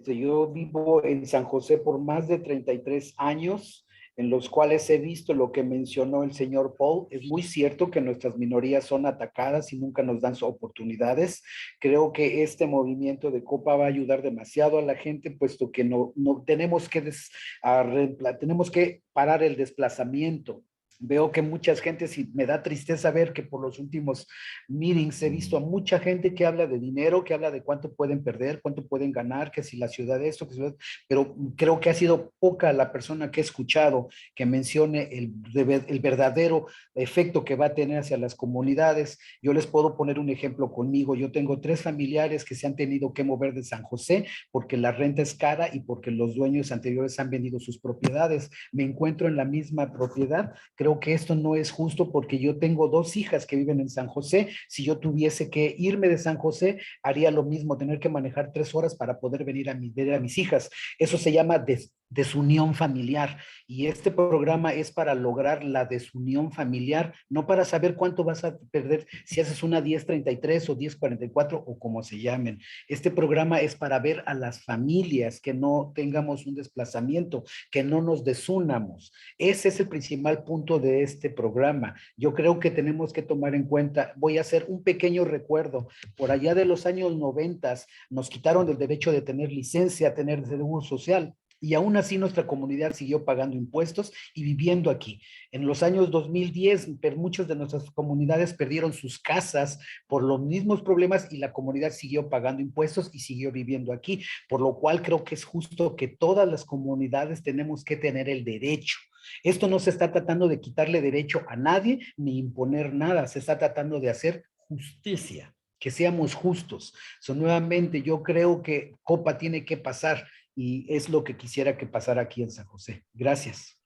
Yo vivo en San José por más de 33 años, en los cuales he visto lo que mencionó el señor Paul. Es muy cierto que nuestras minorías son atacadas y nunca nos dan oportunidades. Creo que este movimiento de COPA va a ayudar demasiado a la gente, puesto que no tenemos que parar el desplazamiento. Veo que muchas gentes, y me da tristeza ver que por los últimos meetings he visto a mucha gente que habla de dinero, que habla de cuánto pueden perder, cuánto pueden ganar, que si la ciudad esto, que si pero creo que ha sido poca la persona que he escuchado que mencione el verdadero efecto que va a tener hacia las comunidades. Yo les puedo poner un ejemplo conmigo. Yo tengo 3 familiares que se han tenido que mover de San José porque la renta es cara y porque los dueños anteriores han vendido sus propiedades. Me encuentro en la misma propiedad. Creo que esto no es justo porque yo tengo 2 hijas que viven en San José. Si yo tuviese que irme de San José, haría lo mismo, tener que manejar 3 horas para poder venir a ver a mis hijas. Eso se llama desunión familiar. Y este programa es para lograr la desunión familiar, no para saber cuánto vas a perder si haces una 1033 o 1044 o como se llamen. Este programa es para ver a las familias, que no tengamos un desplazamiento, que no nos desunamos. Ese es el principal punto de este programa. Yo creo que tenemos que tomar en cuenta, voy a hacer un pequeño recuerdo, por allá de los años 90 nos quitaron el derecho de tener licencia, tener seguro social. Y aún así nuestra comunidad siguió pagando impuestos y viviendo aquí. En los años 2010, muchas de nuestras comunidades perdieron sus casas por los mismos problemas y la comunidad siguió pagando impuestos y siguió viviendo aquí. Por lo cual creo que es justo que todas las comunidades tenemos que tener el derecho. Esto no se está tratando de quitarle derecho a nadie ni imponer nada, se está tratando de hacer justicia, que seamos justos. Nuevamente, yo creo que COPA tiene que pasar y es lo que quisiera que pasara aquí en San José. Gracias.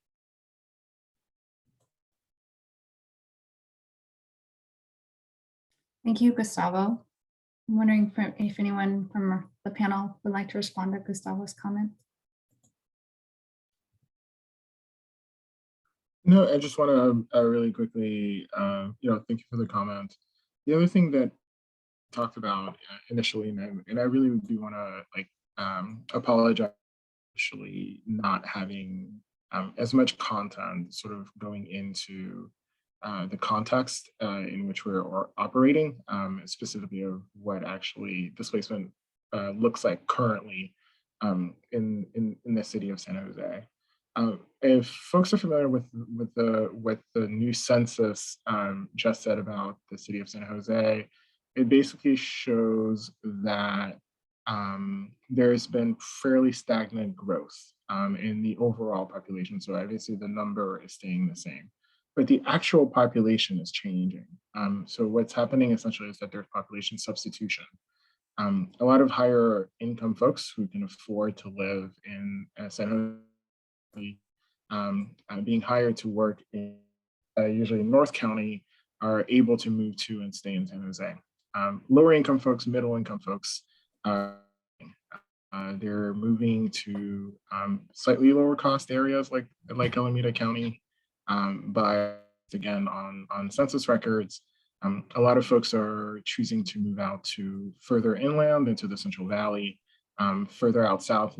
Thank you, Gustavo. I'm wondering if anyone from the panel would like to respond to Gustavo's comment. No, I just want to really quickly, thank you for the comment. The other thing that I talked about initially, and I really do want to apologize actually not having as much content sort of going into the context in which we're operating, specifically of what actually displacement looks like currently in the city of San Jose. If folks are familiar with what the new census just said about the city of San Jose, it basically shows that there's been fairly stagnant growth in the overall population. So obviously the number is staying the same, but the actual population is changing. So what's happening essentially is that there's population substitution. A lot of higher income folks who can afford to live in San Jose being hired to work in usually in North County are able to move to and stay in San Jose. Lower income folks, middle income folks, they're moving to slightly lower cost areas like Alameda County, but again on census records, a lot of folks are choosing to move out to further inland into the Central Valley, further out south,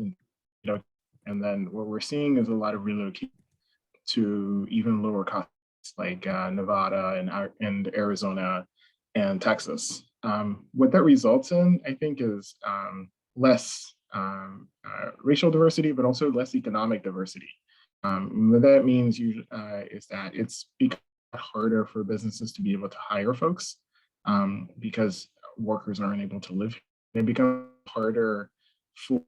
and then what we're seeing is a lot of relocation to even lower costs like Nevada and Arizona and Texas. What that results in, I think, is less racial diversity, but also less economic diversity. What that means is that it's become harder for businesses to be able to hire folks because workers aren't able to live. It becomes harder for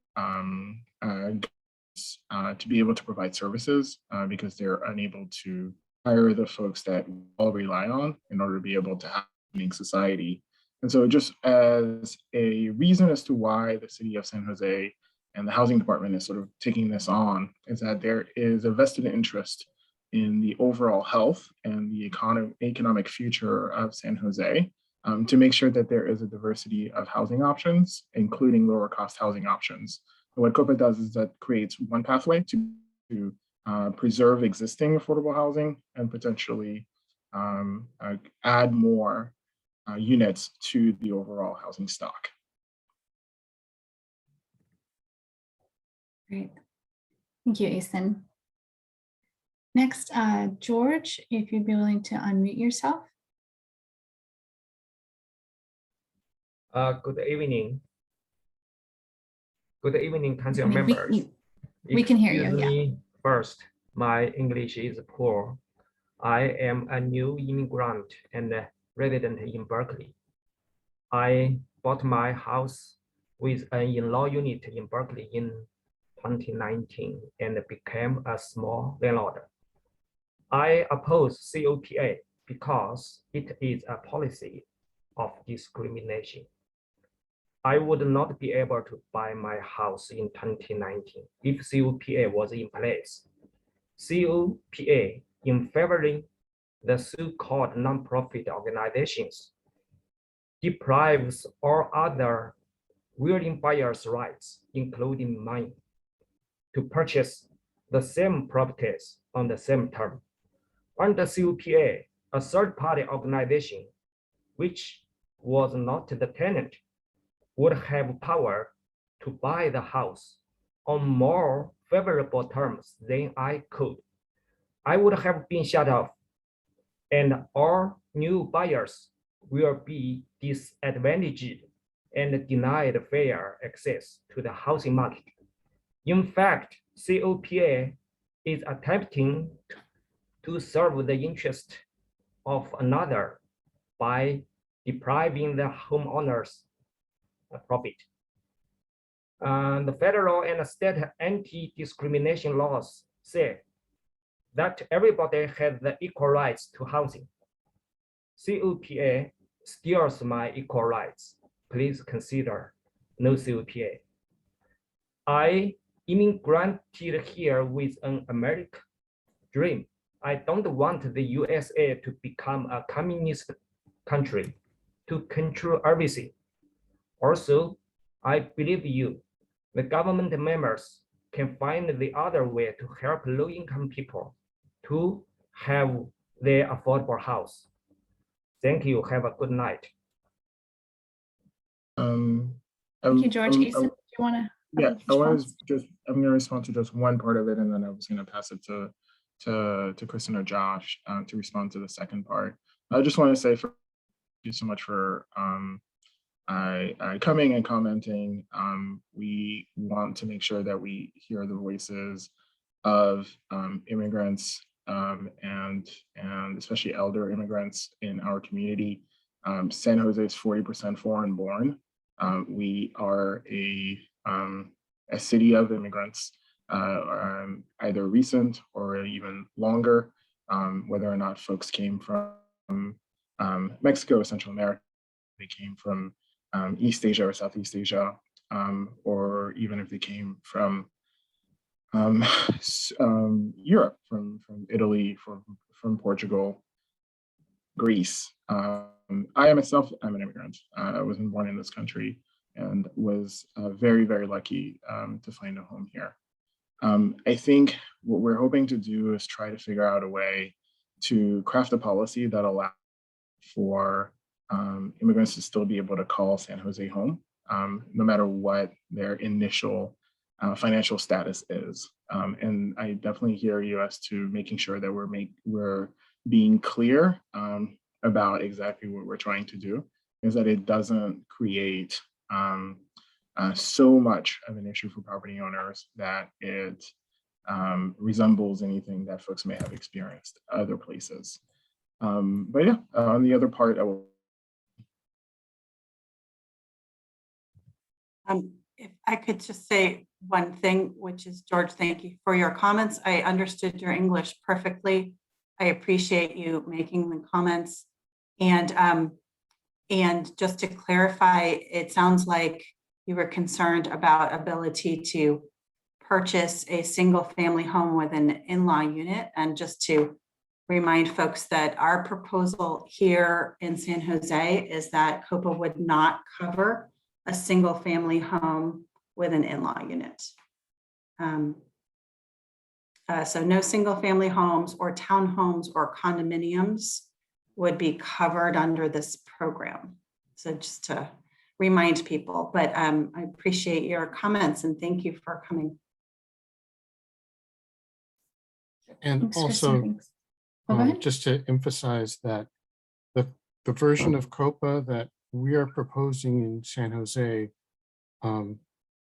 to be able to provide services because they're unable to hire the folks that we all rely on in order to be able to have a functioning society. And so just as a reason as to why the city of San Jose and the housing department is sort of taking this on is that there is a vested interest in the overall health and the economic future of San Jose to make sure that there is a diversity of housing options, including lower cost housing options. And what COPA does is that creates one pathway to preserve existing affordable housing and potentially add more units to the overall housing stock. Great. Thank you, Ethan. Next, George, if you'd be willing to unmute yourself. Good evening. Good evening, council members. We can hear you, Excuse yeah. me first, my English is poor. I am a new immigrant and a resident in Berkeley. I bought my house with an in-law unit in Berkeley in 2019 and became a small landlord. I oppose COPA because it is a policy of discrimination. I would not be able to buy my house in 2019 if COPA was in place. COPA in favoring the so-called nonprofit organizations deprives all other willing buyers' rights, including mine, to purchase the same properties on the same term. Under COPA, a third-party organization, which was not the tenant, would have power to buy the house on more favorable terms than I could. I would have been shut off, and all new buyers will be disadvantaged and denied fair access to the housing market. In fact, COPA is attempting to serve the interest of another by depriving the homeowners of profit. The federal and state anti-discrimination laws say that everybody has the equal rights to housing. COPA steals my equal rights. Please consider no COPA. I immigrated here with an American dream. I don't want the USA to become a communist country to control everything. Also, I believe you, the government members, can find the other way to help low-income people to have their affordable house. Thank you. Have a good night. Thank you, George. Ethan, do you want to? Yeah, I'm going to respond to just one part of it, and then I was going to pass it to Kristen or Josh to respond to the second part. I just want to say thank you so much for coming and commenting. We want to make sure that we hear the voices of immigrants and especially elder immigrants in our community. San Jose is 40% foreign born. We are a city of immigrants, either recent or even longer, whether or not folks came from Mexico or Central America, they came from East Asia or Southeast Asia, or even if they came from Europe, from Italy, from Portugal, Greece. I myself, I'm an immigrant. I wasn't born in this country and was very, very lucky to find a home here. I think what we're hoping to do is try to figure out a way to craft a policy that allows for immigrants to still be able to call San Jose home, no matter what their initial financial status is. And I definitely hear you as to making sure that we're being clear about exactly what we're trying to do, is that it doesn't create so much of an issue for property owners that it resembles anything that folks may have experienced other places. But yeah, on the other part, I will. If I could just say one thing, which is, George, thank you for your comments. I understood your English perfectly. I appreciate you making the comments. And just to clarify, it sounds like you were concerned about ability to purchase a single family home with an in-law unit. And just to remind folks that our proposal here in San Jose is that COPA would not cover a single family home with an in-law unit. So no single family homes or townhomes or condominiums would be covered under this program. So just to remind people, but I appreciate your comments and thank you for coming. And Thanks, also, Kristen. Go ahead. just to emphasize that the version of COPA that we are proposing in San Jose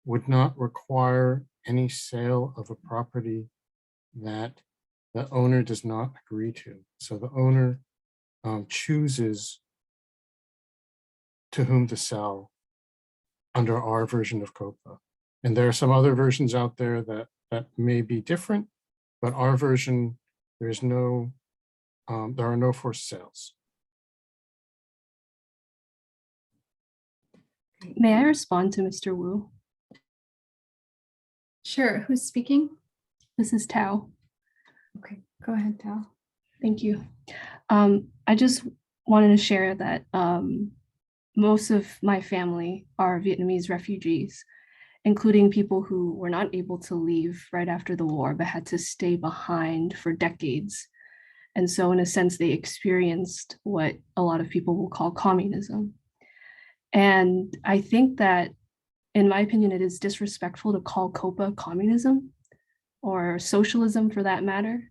would not require any sale of a property that the owner does not agree to. So the owner chooses to whom to sell under our version of COPA. And there are some other versions out there that may be different, but our version, there are no forced sales. May I respond to Mr. Wu? Sure, who's speaking? This is Tao. Okay, go ahead, Tao. Thank you. I just wanted to share that most of my family are Vietnamese refugees, including people who were not able to leave right after the war, but had to stay behind for decades. And so in a sense, they experienced what a lot of people will call communism. And I think that, in my opinion, it is disrespectful to call COPA communism or socialism for that matter.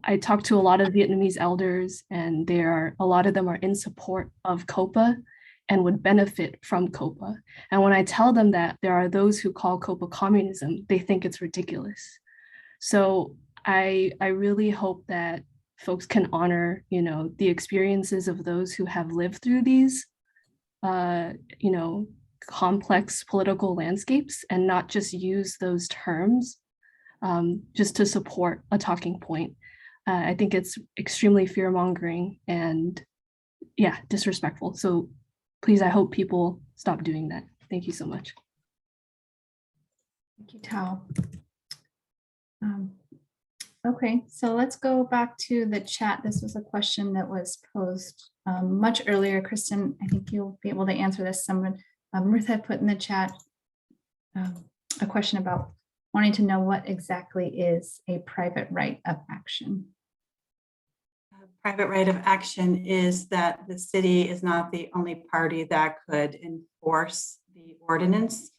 I talked to a lot of Vietnamese elders, and a lot of them are in support of COPA and would benefit from COPA. And when I tell them that there are those who call COPA communism, they think it's ridiculous. So I really hope that folks can honor, the experiences of those who have lived through these, complex political landscapes and not just use those terms just to support a talking point. I think it's extremely fear-mongering and disrespectful. So please, I hope people stop doing that. Thank you so much. Thank you, Tao. Okay, so let's go back to the chat. This was a question that was posed much earlier. Kristen, I think you'll be able to answer this. Someone, Ruth had put in the chat a question about wanting to know what exactly is a private right of action. Private right of action is that the city is not the only party that could enforce the ordinance,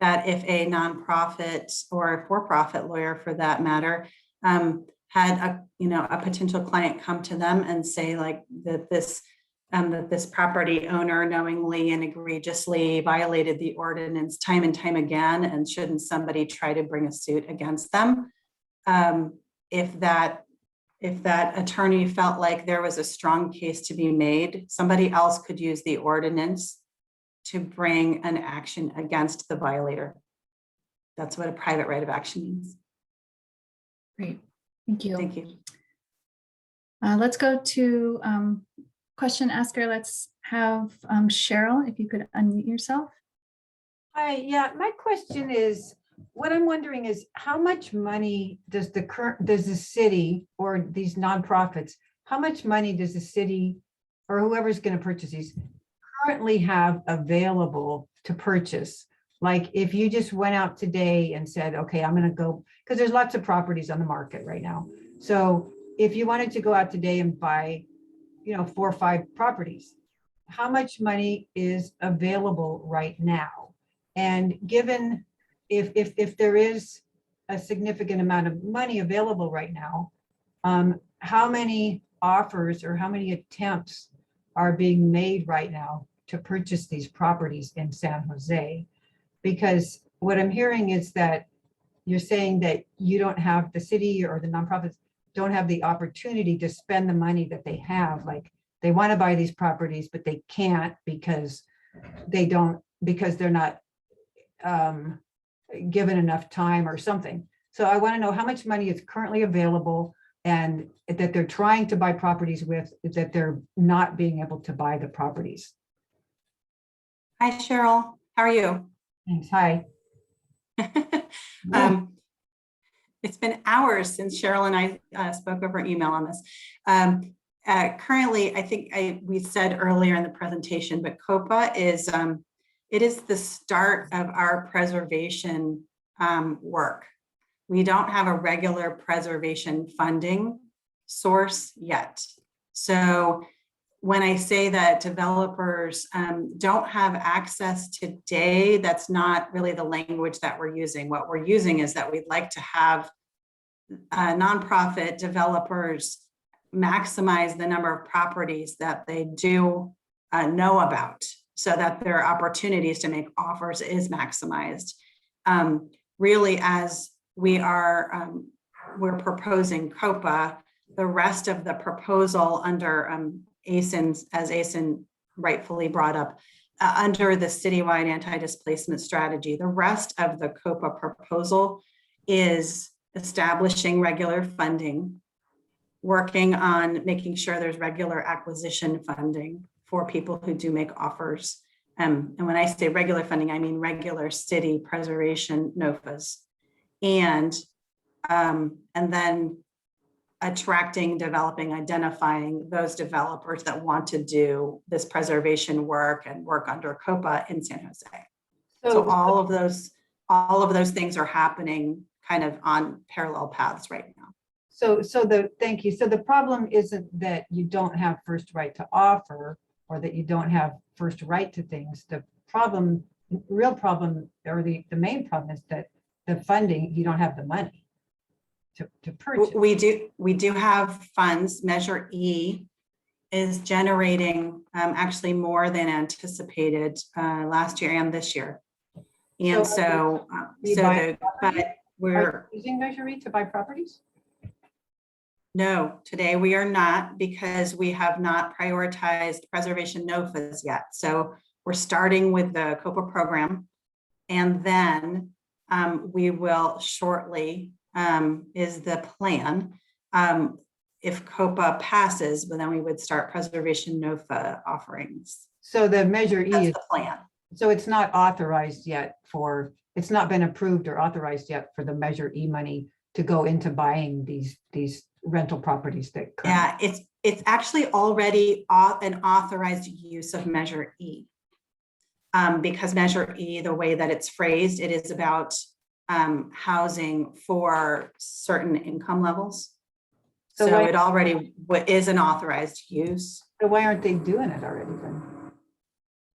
that if a nonprofit or a for-profit lawyer for that matter had a potential client come to them and say like that this property owner knowingly and egregiously violated the ordinance time and time again, and shouldn't somebody try to bring a suit against them? If that attorney felt like there was a strong case to be made, somebody else could use the ordinance to bring an action against the violator. That's what a private right of action means. Great, thank you. Thank you. Let's go to question asker. Let's have Cheryl, if you could unmute yourself. Hi, yeah, my question is, what I'm wondering is how much money does the city or these nonprofits, how much money does the city or whoever's going to purchase these currently have available to purchase? Like if you just went out today and said, okay, I'm going to go, because there's lots of properties on the market right now. So if you wanted to go out today and buy, 4 or 5 properties, how much money is available right now? And given if there is a significant amount of money available right now, how many offers or how many attempts are being made right now to purchase these properties in San Jose? Because what I'm hearing is that you're saying that you don't have, the city or the nonprofits don't have the opportunity to spend the money that they have. Like they want to buy these properties, but they can't because they're not given enough time or something. So I want to know how much money is currently available and that they're trying to buy properties with, that they're not being able to buy the properties. Hi, Cheryl. How are you? Thanks. Hi. It's been hours since Cheryl and I spoke over email on this. Currently, I think we said earlier in the presentation, but COPA is it is the start of our preservation work. We don't have a regular preservation funding source yet. So when I say that developers don't have access today, that's not really the language that we're using. What we're using is that we'd like to have nonprofit developers maximize the number of properties that they do know about, so that their opportunities to make offers is maximized. Really, as we are we're proposing COPA. The rest of the proposal under ASIN, as ASIN rightfully brought up, under the citywide anti-displacement strategy, the rest of the COPA proposal is establishing regular funding, working on making sure there's regular acquisition funding for people who do make offers. And when I say regular funding, I mean regular city preservation NOFAs. And then attracting, developing, identifying those developers that want to do this preservation work and work under COPA in San Jose. So all of those things are happening kind of on parallel paths right now. Thank you. So the problem isn't that you don't have first right to offer or that you don't have first right to things. The problem, real problem, or the main problem is that the funding, you don't have the money to purchase. We do have funds. Measure E is generating actually more than anticipated last year and this year. And but we're using Measure E to buy properties? No, today we are not, because we have not prioritized preservation NOFAs yet. So we're starting with the COPA program, and then we will shortly, is the plan. If COPA passes, but then we would start preservation NOFA offerings. So the Measure E is the plan. So it's not authorized yet for, it's not been approved or authorized yet for the Measure E money to go into buying these rental properties that. Yeah, it's actually already an authorized use of Measure E. Because Measure E, the way that it's phrased, it is about housing for certain income levels. So it already is an authorized use. So why aren't they doing it already then?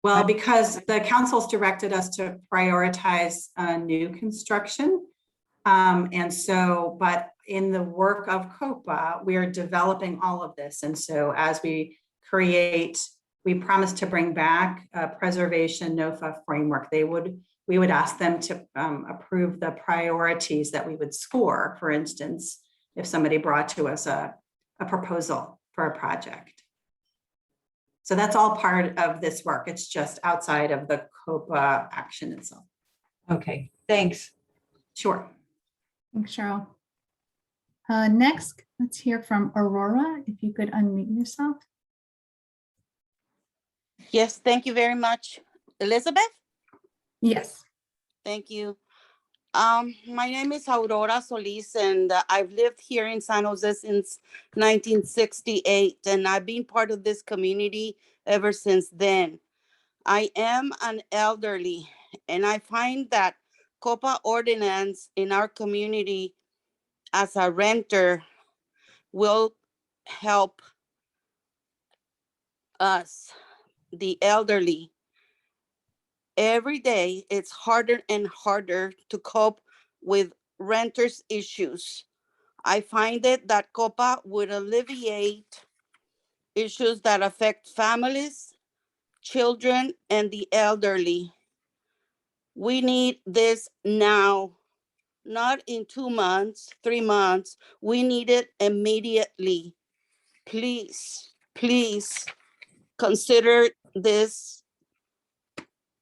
Well, because the council's directed us to prioritize new construction. And so, but in the work of COPA, we are developing all of this. And so as we create, we promise to bring back a preservation NOFA framework. We would ask them to approve the priorities that we would score, for instance, if somebody brought to us a proposal for a project. So that's all part of this work. It's just outside of the COPA action itself. Okay, thanks. Sure. Thanks, Cheryl. Next, let's hear from Aurora. If you could unmute yourself. Yes, thank you very much. Elizabeth? Yes. Thank you. My name is Aurora Solis, and I've lived here in San Jose since 1968, and I've been part of this community ever since then. I am an elderly, and I find that COPA ordinance in our community as a renter will help us, the elderly. Every day, it's harder and harder to cope with renters' issues. I find it that COPA would alleviate issues that affect families, children, and the elderly. We need this now, not in 2 months, 3 months. We need it immediately. Please, please consider this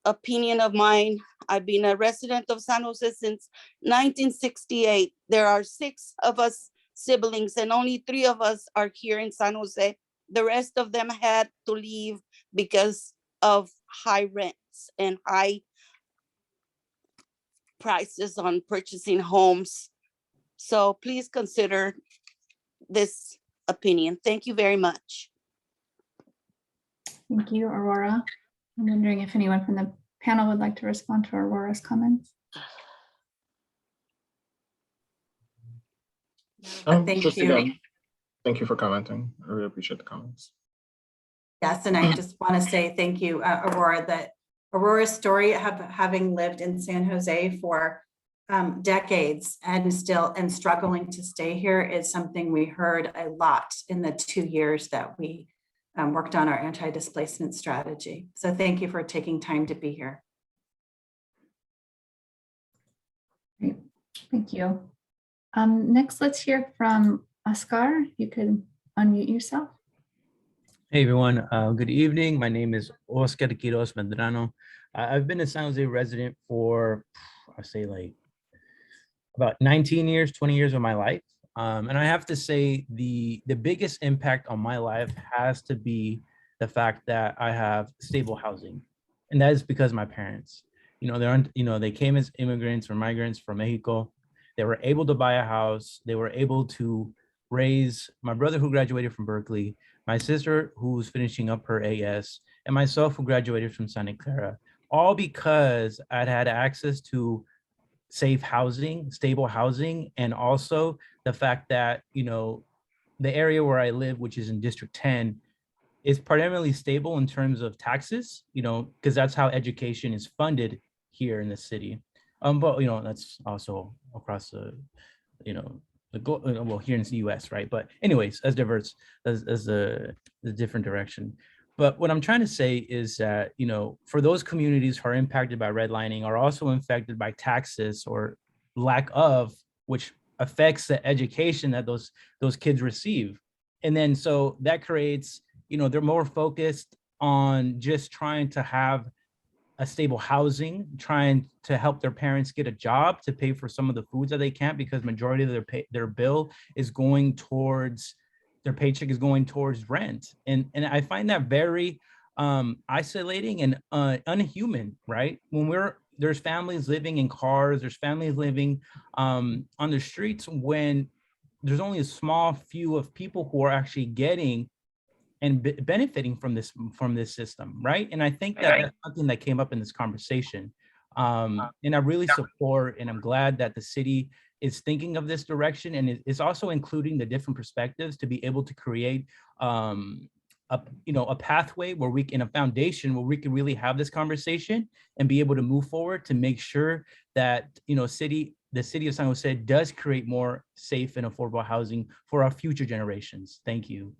opinion of mine. I've been a resident of San Jose since 1968. There are 6 of us siblings, and only 3 of us are here in San Jose. The rest of them had to leave because of high rents and high prices on purchasing homes. So please consider this opinion. Thank you very much. Thank you, Aurora. I'm wondering if anyone from the panel would like to respond to Aurora's comments. Thank just you. Again, thank you for commenting. I really appreciate the comments. Yes, and I just want to say thank you, Aurora, that Aurora's story having lived in San Jose for decades and struggling to stay here is something we heard a lot in the 2 years that we worked on our anti-displacement strategy. So thank you for taking time to be here. Great. Thank you. Next, let's hear from Oscar. You could unmute yourself. Hey everyone, good evening. My name is Oscar Quiroz Medrano. I've been a San Jose resident for, I say like about 19 years, 20 years of my life. And I have to say the biggest impact on my life has to be the fact that I have stable housing. And that is because of my parents. They came as immigrants or migrants from Mexico. They were able to buy a house. They were able to raise my brother who graduated from Berkeley, my sister who's finishing up her AS, and myself who graduated from Santa Clara, all because I'd had access to safe housing, stable housing, and also the fact that, the area where I live, which is in District 10, is primarily stable in terms of taxes, because that's how education is funded here in the city. But that's also across well, here in the US, right? But anyways, as diverse as the different direction. But what I'm trying to say is that, for those communities who are impacted by redlining are also affected by taxes or lack of, which affects the education that those kids receive. And then so that creates, they're more focused on just trying to have a stable housing, trying to help their parents get a job to pay for some of the foods that they can't, because majority of their bill is going towards, their paycheck is going towards rent. And I find that very isolating and unhuman, right? When there's families living in cars, there's families living on the streets, when there's only a small few of people who are actually getting and benefiting from this system, right? And I think that that's something that came up in this conversation. And I really support, and I'm glad that the city is thinking of this direction, and is also including the different perspectives to be able to create a pathway where we can, a foundation where we can really have this conversation and be able to move forward to make sure that the city of San Jose does create more safe and affordable housing for our future generations. Thank you.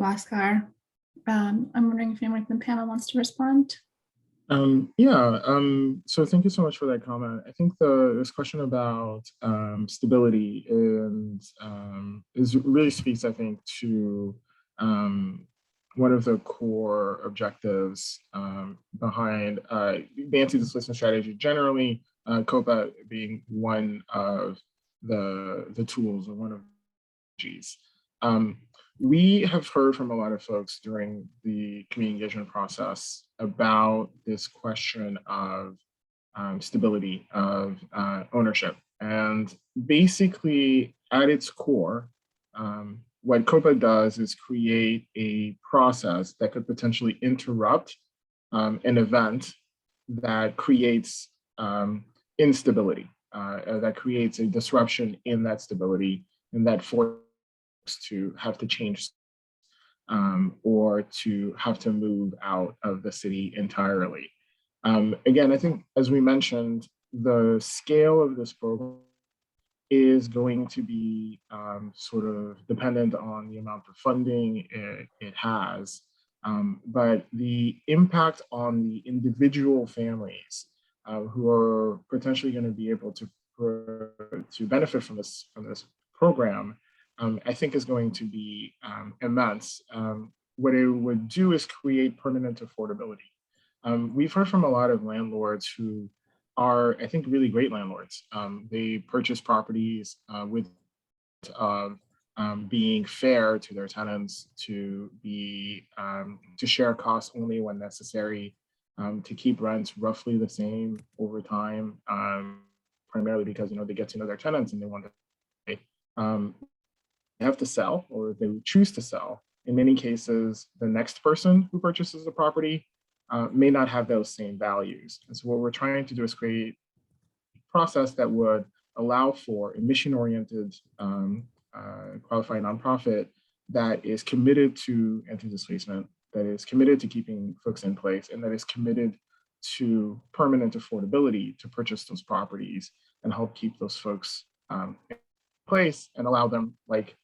Oscar. I'm wondering if anyone from the panel wants to respond. So thank you so much for that comment. I think this question about stability and really speaks, I think, to one of the core objectives behind the anti-displacement strategy generally, COPA being one of the tools or one of the strategies. We have heard from a lot of folks during the community engagement process about this question of stability, of ownership. And basically, at its core, what COPA does is create a process that could potentially interrupt an event that creates instability, that creates a disruption in that stability, and that forces to have to change or to have to move out of the city entirely. Again, I think, as we mentioned, the scale of this program is going to be sort of dependent on the amount of funding it has. But the impact on the individual families who are potentially going to be able to benefit from this program, I think is going to be immense. What it would do is create permanent affordability. We've heard from a lot of landlords who are, I think, really great landlords. They purchase properties with being fair to their tenants, to share costs only when necessary, to keep rents roughly the same over time, primarily because they get to know their tenants and they want to pay. They have to sell, or they choose to sell. In many cases, the next person who purchases the property may not have those same values. And so what we're trying to do is create a process that would allow for a mission-oriented qualified nonprofit that is committed to anti-displacement, that is committed to keeping folks in place, and that is committed to permanent affordability to purchase those properties and help keep those folks in place and allow them, like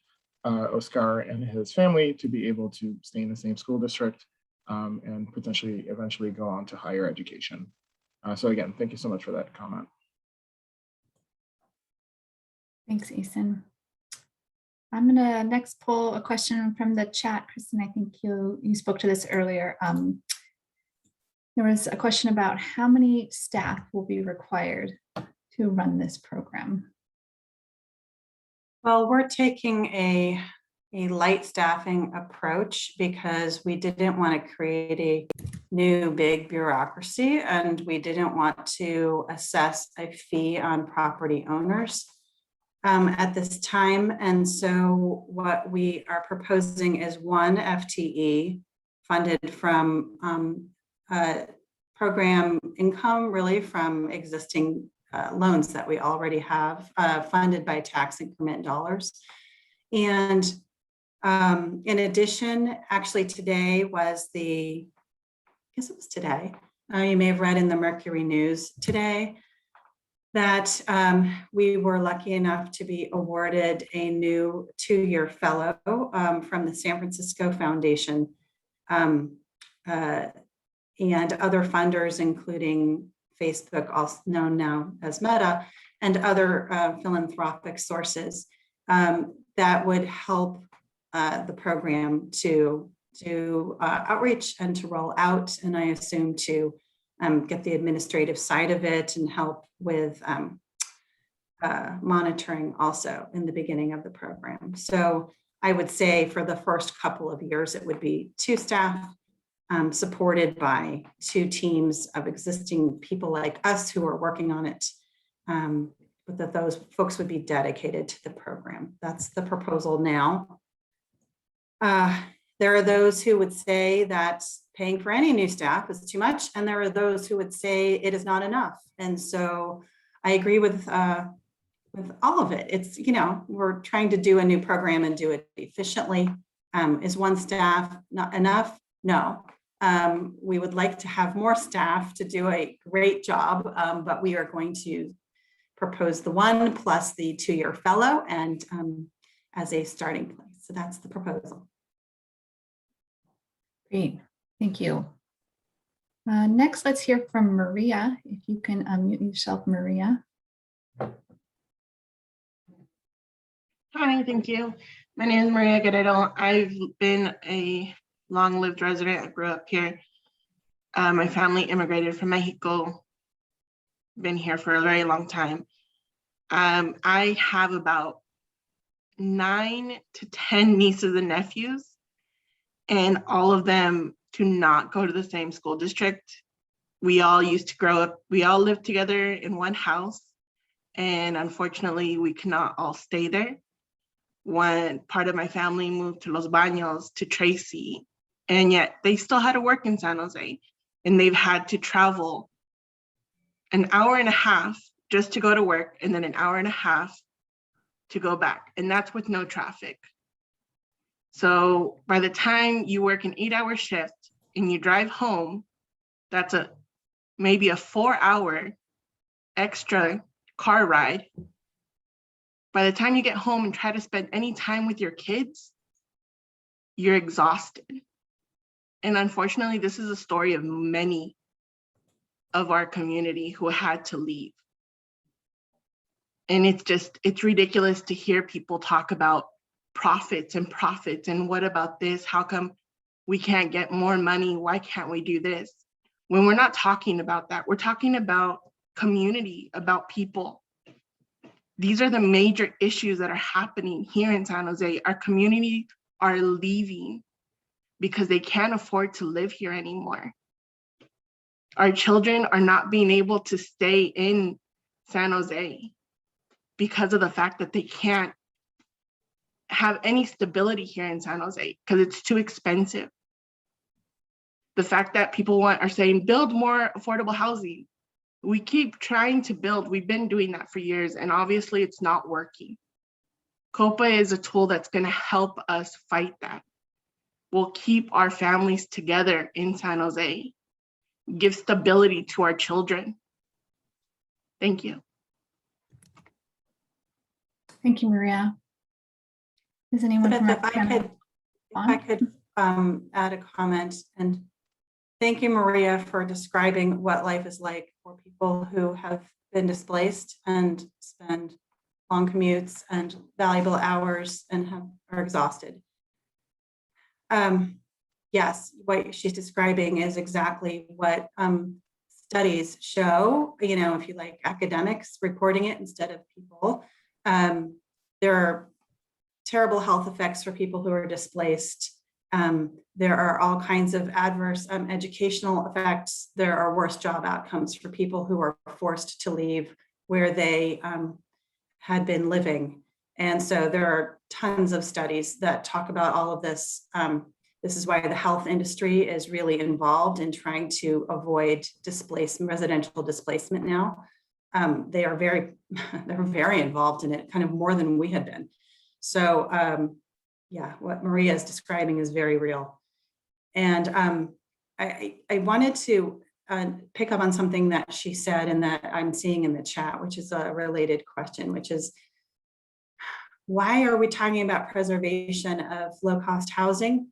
Oscar and his family, to be able to stay in the same school district and potentially eventually go on to higher education. So again, thank you so much for that comment. Thanks, Ethan. I'm gonna next pull a question from the chat. Kristen, I think you spoke to this earlier. There was a question about how many staff will be required to run this program. Well, we're taking a light staffing approach because we didn't want to create a new big bureaucracy, and we didn't want to assess a fee on property owners at this time. And so what we are proposing is one FTE funded from program income, really from existing loans that we already have, funded by tax increment dollars. And in addition, actually today was I guess it was today, you may have read in the Mercury News today that we were lucky enough to be awarded a new 2-year fellow from the San Francisco Foundation and other funders, including Facebook, also known now as Meta, and other philanthropic sources that would help the program to outreach and to roll out, and I assume to get the administrative side of it and help with monitoring also in the beginning of the program. So I would say for the first couple of years, it would be 2 staff supported by 2 teams of existing people like us who are working on it, but that those folks would be dedicated to the program. That's the proposal now. There are those who would say that paying for any new staff is too much, and there are those who would say it is not enough. And so I agree with all of it. It's, we're trying to do a new program and do it efficiently. Is 1 staff not enough? No. We would like to have more staff to do a great job, but we are going to propose the 1 plus the 2-year fellow and as a starting place. So that's the proposal. Great, thank you. Next, let's hear from Maria. If you can unmute yourself, Maria. Hi, thank you. My name is Maria Guerrero. I've been a long-lived resident. I grew up here. My family immigrated from Mexico. Been here for a very long time. I have about 9 to 10 nieces and nephews, and all of them do not go to the same school district. We all used to grow up, we all lived together in one house, and unfortunately we cannot all stay there. One part of my family moved to Los Baños, to Tracy, and yet they still had to work in San Jose, and they've had to travel an hour and a half just to go to work, and then an hour and a half to go back, and that's with no traffic. So by the time you work an 8-hour shift and you drive home, that's maybe a 4-hour extra car ride. By the time you get home and try to spend any time with your kids, you're exhausted. And unfortunately, this is a story of many of our community who had to leave. And it's ridiculous to hear people talk about profits and what about this? How come we can't get more money? Why can't we do this? When we're not talking about that, we're talking about community, about people. These are the major issues that are happening here in San Jose. Our community are leaving because they can't afford to live here anymore. Our children are not being able to stay in San Jose because of the fact that they can't have any stability here in San Jose because it's too expensive. The fact that people are saying, build more affordable housing. We keep trying to build, we've been doing that for years, and obviously it's not working. COPA is a tool that's gonna help us fight that. We'll keep our families together in San Jose, give stability to our children. Thank you. Thank you, Maria. Does anyone from If I could add a comment, and thank you, Maria, for describing what life is like for people who have been displaced and spend long commutes and valuable hours and are exhausted. Yes, what she's describing is exactly what studies show, you know, if you like academics reporting it instead of people. There are terrible health effects for people who are displaced. There are all kinds of adverse educational effects. There are worse job outcomes for people who are forced to leave where they had been living. And so there are tons of studies that talk about all of this. This is why the health industry is really involved in trying to avoid residential displacement now. They are they're very involved in it, kind of more than we had been. So yeah, what Maria is describing is very real. And I wanted to pick up on something that she said and that I'm seeing in the chat, which is a related question, which is, why are we talking about preservation of low-cost housing?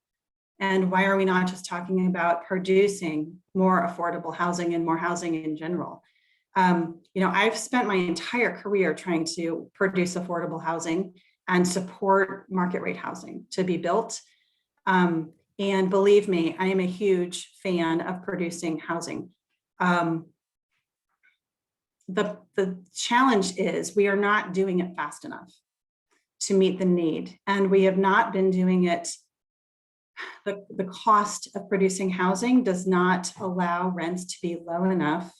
And why are we not just talking about producing more affordable housing and more housing in general? You know, I've spent my entire career trying to produce affordable housing and support market rate housing to be built. And believe me, I am a huge fan of producing housing. The challenge is we are not doing it fast enough to meet the need. And we have not been doing it. The cost of producing housing does not allow rents to be low enough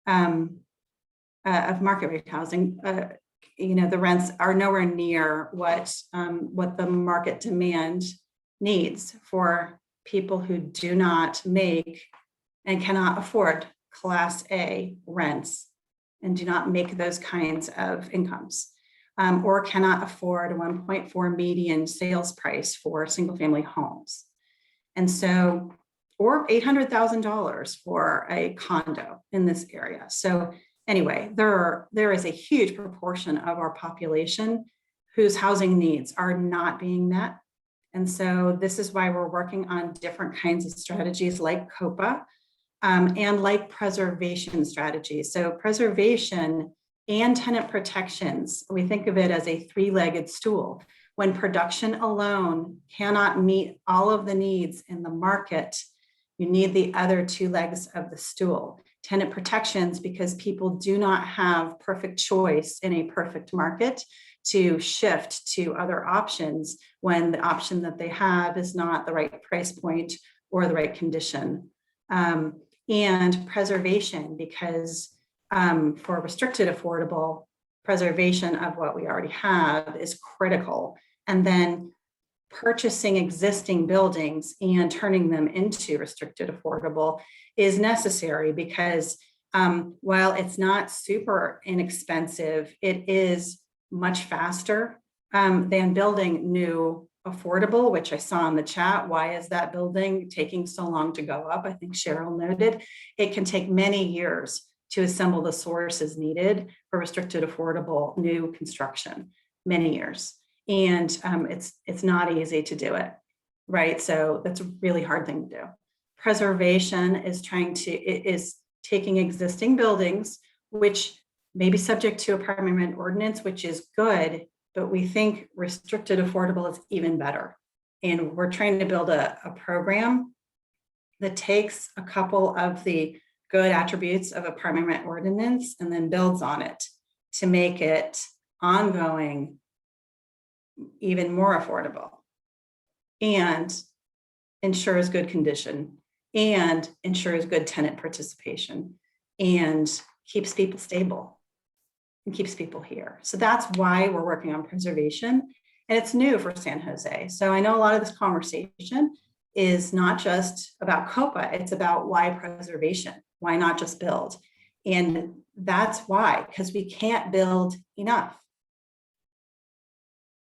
of market rate housing. You know, the rents are nowhere near what the market demand needs for people who do not make and cannot afford Class A rents and do not make those kinds of incomes. Or cannot afford a 1.4 median sales price for single family homes. And so, or $800,000 for a condo in this area. So anyway, there is a huge proportion of our population whose housing needs are not being met. And so this is why we're working on different kinds of strategies like COPA and like preservation strategies. So preservation and tenant protections, we think of it as a three-legged stool. When production alone cannot meet all of the needs in the market, you need the other two legs of the stool. Tenant protections, because people do not have perfect choice in a perfect market to shift to other options when the option that they have is not the right price point or the right condition. And preservation, because for restricted affordable, preservation of what we already have is critical. And then purchasing existing buildings and turning them into restricted affordable is necessary because while it's not super inexpensive, it is much faster than building new affordable, which I saw in the chat. Why is that building taking so long to go up? I think Cheryl noted it can take many years to assemble the sources needed for restricted affordable new construction, many years. And it's not easy to do it, right? So that's a really hard thing to do. Preservation is taking existing buildings, which may be subject to a permanent ordinance, which is good, but we think restricted affordable is even better. And we're trying to build a program that takes a couple of the good attributes of a permanent ordinance and then builds on it to make it ongoing, even more affordable, and ensures good condition, and ensures good tenant participation, and keeps people stable and keeps people here. So that's why we're working on preservation. And it's new for San Jose. So I know a lot of this conversation is not just about COPA, it's about why preservation, why not just build? And that's why, because we can't build enough.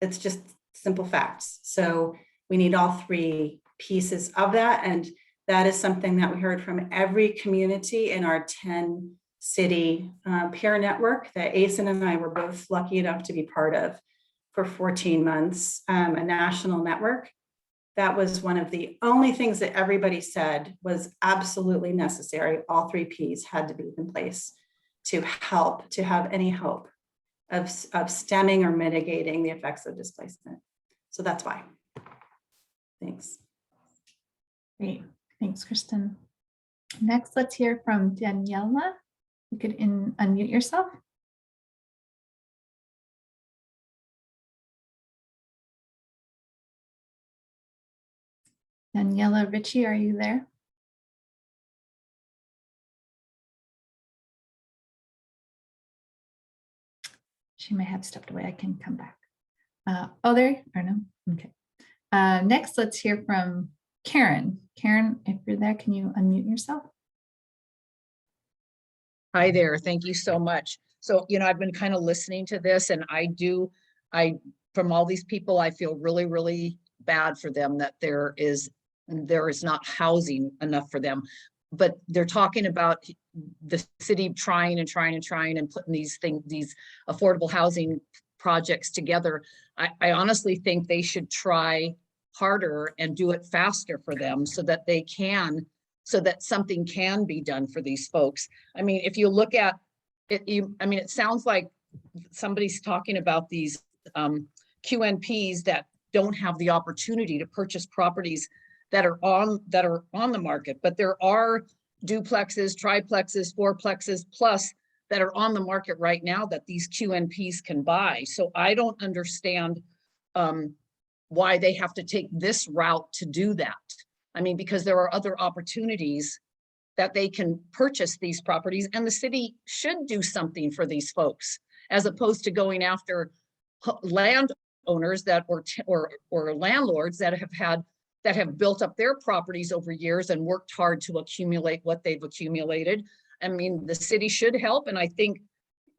It's just simple facts. So we need all three pieces of that. And that is something that we heard from every community in our 10 city peer network that Asen and I were both lucky enough to be part of for 14 months, a national network. That was one of the only things that everybody said was absolutely necessary. All three Ps had to be in place to help, to have any hope of stemming or mitigating the effects of displacement. So that's why. Thanks. Great. Thanks, Kristen. Next, let's hear from Daniela. You could unmute yourself. Daniela Ritchie, are you there? She may have stepped away. I can come back. Oh, there you are. No? Okay. Next, let's hear from Karen. Karen, if you're there, can you unmute yourself? Hi there. Thank you so much. So, I've been kind of listening to this, and from all these people, I feel really, really bad for them that there is not housing enough for them. But they're talking about the city trying and putting these affordable housing projects together. I honestly think they should try harder and do it faster for them so that something can be done for these folks. I mean, if you look at it, it sounds like somebody's talking about these QNPs that don't have the opportunity to purchase properties that are on the market, but there are duplexes, triplexes, fourplexes plus that are on the market right now that these QNPs can buy. So I don't understand why they have to take this route to do that. I mean, because there are other opportunities that they can purchase these properties, and the city should do something for these folks, as opposed to going after landowners or landlords that have built up their properties over years and worked hard to accumulate what they've accumulated. I mean, the city should help, and I think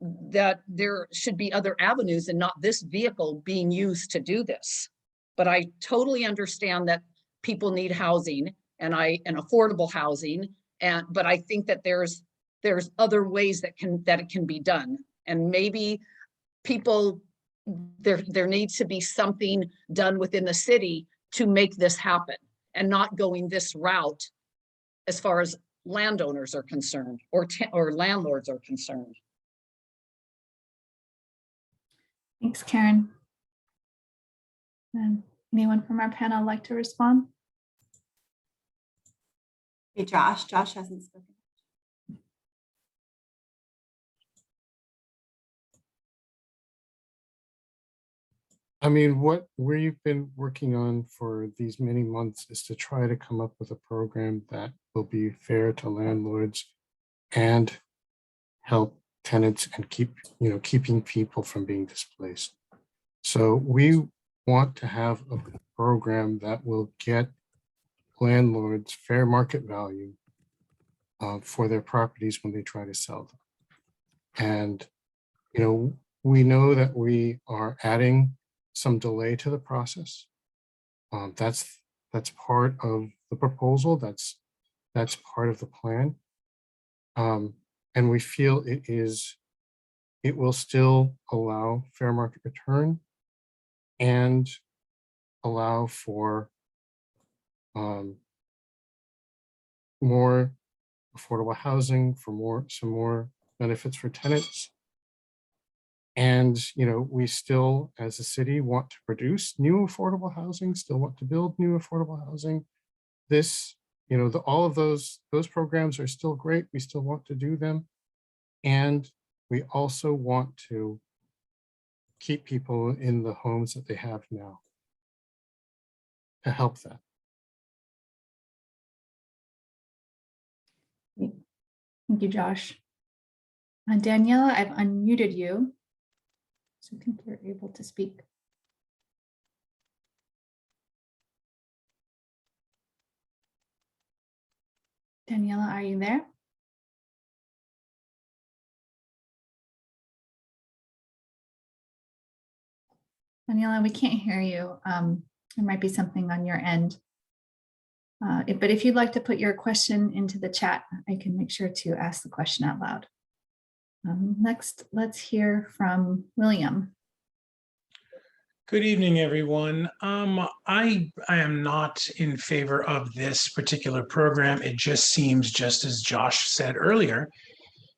that there should be other avenues and not this vehicle being used to do this. But I totally understand that people need housing and affordable housing, but I think that there's other ways that it can be done, and maybe there needs to be something done within the city to make this happen, and not going this route as far as landowners are concerned or landlords are concerned. Thanks, Karen. Anyone from our panel like to respond? Hey, Josh. Josh hasn't spoken. I mean, what we've been working on for these many months is to try to come up with a program that will be fair to landlords and help tenants and keeping people from being displaced. So we want to have a program that will get landlords fair market value for their properties when they try to sell them. And, we know that we are adding some delay to the process. That's part of the proposal. That's part of the plan. And we feel it will still allow fair market return and allow for more affordable housing, for some more benefits for tenants. And, we still, as a city, want to produce new affordable housing, still want to build new affordable housing. This, all of those programs are still great. We still want to do them. And we also want to keep people in the homes that they have now to help that. Thank you, Josh. Daniela, I've unmuted you, so I think you're able to speak. Daniela, are you there? Daniela, we can't hear you. There might be something on your end. But if you'd like to put your question into the chat, I can make sure to ask the question out loud. Next, let's hear from William. Good evening, everyone. I am not in favor of this particular program. It just seems, just as Josh said earlier,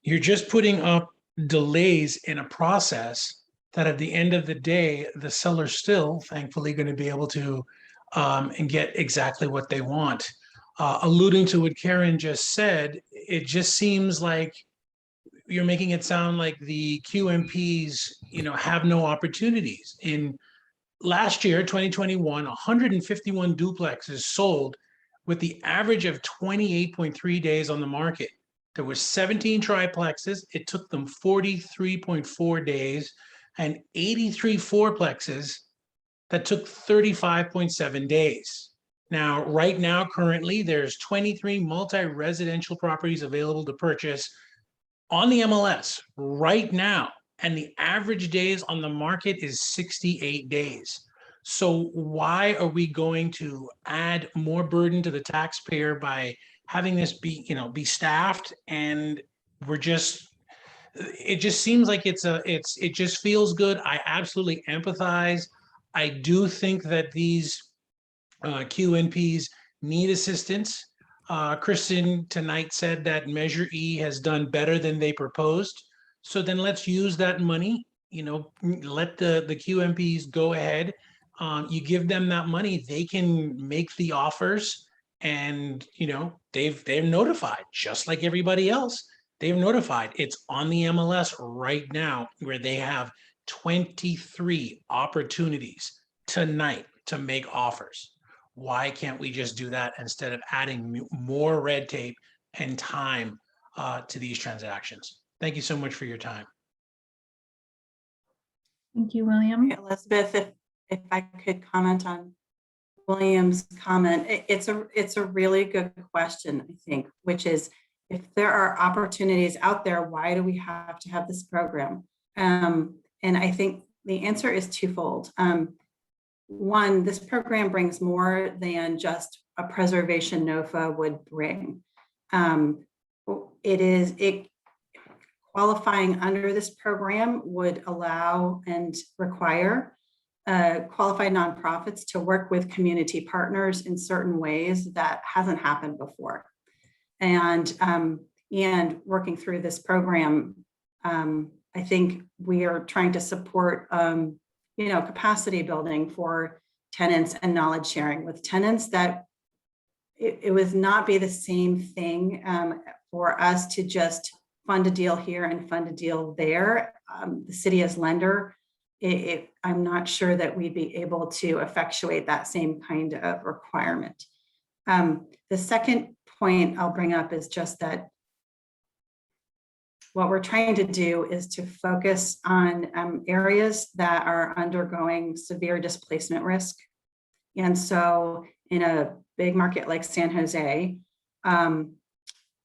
you're just putting up delays in a process that at the end of the day, the seller's still thankfully going to be able to and get exactly what they want. Alluding to what Karen just said, it just seems like you're making it sound like the QMPs, have no opportunities. In last year, 2021, 151 duplexes sold with the average of 28.3 days on the market. There were 17 triplexes. It took them 43.4 days, and 83 fourplexes that took 35.7 days. Now, right now, currently, there's 23 multi-residential properties available to purchase on the MLS right now, and the average days on the market is 68 days. So why are we going to add more burden to the taxpayer by having this be staffed? And it just seems like it just feels good. I absolutely empathize. I do think that these QNPs need assistance. Kristen tonight said that Measure E has done better than they proposed. So then let's use that money, let the QMPs go ahead. You give them that money, they can make the offers, and they're notified just like everybody else. They've notified. It's on the MLS right now where they have 23 opportunities tonight to make offers. Why can't we just do that instead of adding more red tape and time to these transactions? Thank you so much for your time. Thank you, William. Elizabeth, if I could comment on William's comment, it's a really good question, I think, which is, if there are opportunities out there, why do we have to have this program? And I think the answer is twofold. One, this program brings more than just a preservation NOFA would bring. Qualifying under this program would allow and require qualified nonprofits to work with community partners in certain ways that hasn't happened before. And working through this program, I think we are trying to support capacity building for tenants and knowledge sharing with tenants, that it would not be the same thing for us to just fund a deal here and fund a deal there. The city as lender, I'm not sure that we'd be able to effectuate that same kind of requirement. The second point I'll bring up is just that what we're trying to do is to focus on areas that are undergoing severe displacement risk. And so in a big market like San Jose,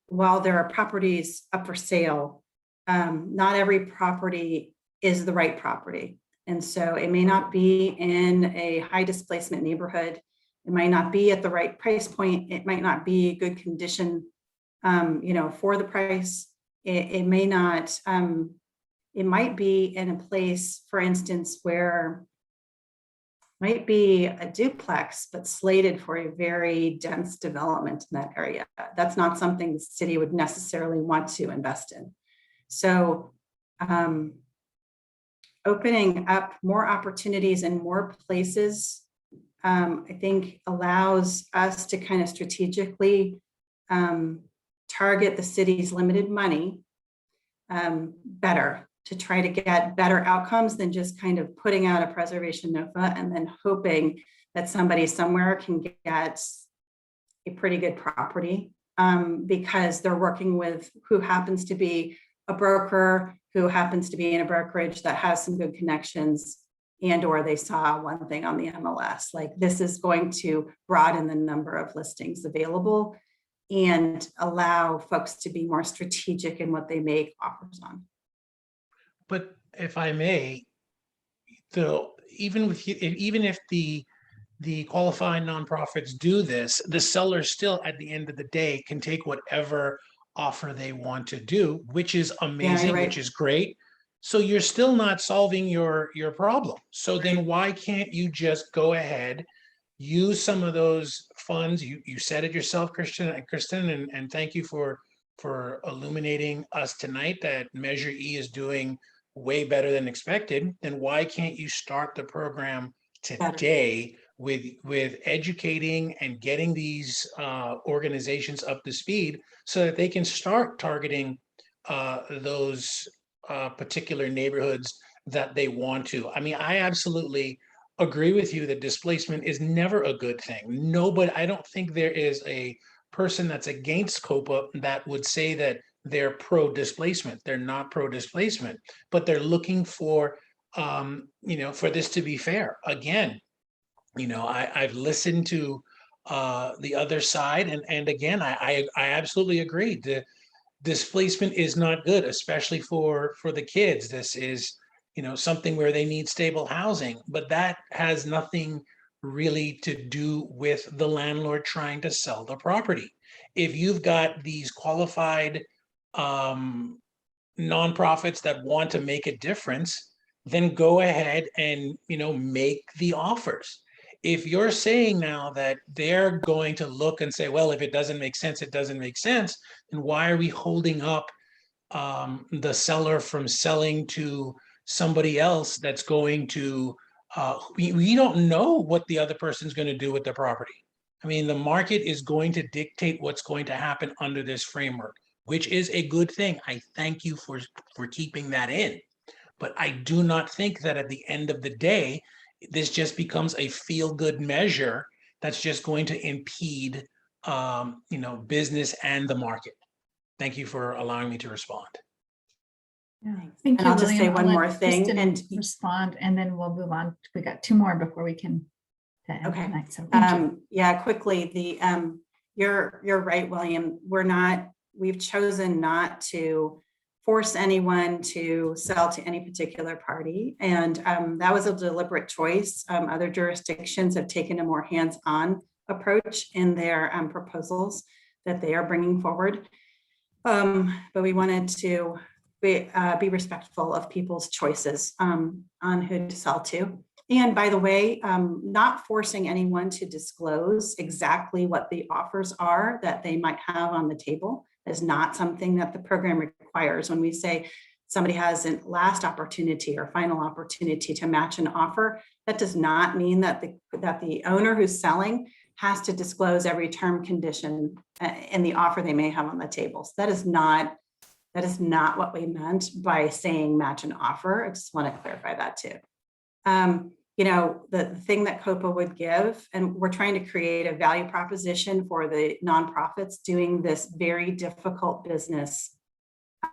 while there are properties up for sale, not every property is the right property. And so it may not be in a high displacement neighborhood. It might not be at the right price point. It might not be good condition, for the price. It may not, it might be in a place, for instance, where might be a duplex, but slated for a very dense development in that area. That's not something the city would necessarily want to invest in. So opening up more opportunities in more places, I think allows us to kind of strategically target the city's limited money better, to try to get better outcomes than just kind of putting out a preservation NOFA and then hoping that somebody somewhere can get a pretty good property because they're working with who happens to be a broker, who happens to be in a brokerage that has some good connections, and or they saw one thing on the MLS. Like, this is going to broaden the number of listings available and allow folks to be more strategic in what they make offers on. But if I may, even if the qualified nonprofits do this, the seller still at the end of the day can take whatever offer they want to do, which is amazing, right. which is great. So you're still not solving your problem. So then why can't you just go ahead, use some of those funds? You said it yourself, Kristen, and thank you for illuminating us tonight that Measure E is doing way better than expected, then why can't you start the program today with educating and getting these organizations up to speed so that they can start targeting those particular neighborhoods that they want to. I mean, I absolutely agree with you that displacement is never a good thing. Nobody, I don't think there is a person that's against COPA that would say that they're pro-displacement. They're not pro-displacement, but they're looking for, for this to be fair. Again, I've listened to the other side, and again, I absolutely agree. The displacement is not good, especially for the kids. This is, something where they need stable housing, but that has nothing really to do with the landlord trying to sell the property. If you've got these qualified nonprofits that want to make a difference, then go ahead and, make the offers. If you're saying now that they're going to look and say, well, if it doesn't make sense, it doesn't make sense, then why are we holding up the seller from selling to somebody else that's going to, we don't know what the other person's going to do with the property. I mean, the market is going to dictate what's going to happen under this framework, which is a good thing. I thank you for keeping that in. But I do not think that at the end of the day, this just becomes a feel-good measure that's just going to impede, business and the market. Thank you for allowing me to respond. Yeah, thank And you, I'll just say William. one I'll more let thing, Kristen and respond, and then we'll move on. We got 2 more before we can end okay. tonight. So thank you. Yeah, quickly, you're right, William. We've chosen not to force anyone to sell to any particular party, and that was a deliberate choice. Other jurisdictions have taken a more hands-on approach in their proposals that they are bringing forward, but we wanted to be respectful of people's choices on who to sell to. And by the way, not forcing anyone to disclose exactly what the offers are that they might have on the table is not something that the program requires. When we say somebody has a last opportunity or final opportunity to match an offer, that does not mean that the owner who's selling has to disclose every term, condition in the offer they may have on the table. So that is not what we meant by saying match an offer. I just want to clarify that too. The thing that COPA would give, and we're trying to create a value proposition for the nonprofits doing this very difficult business.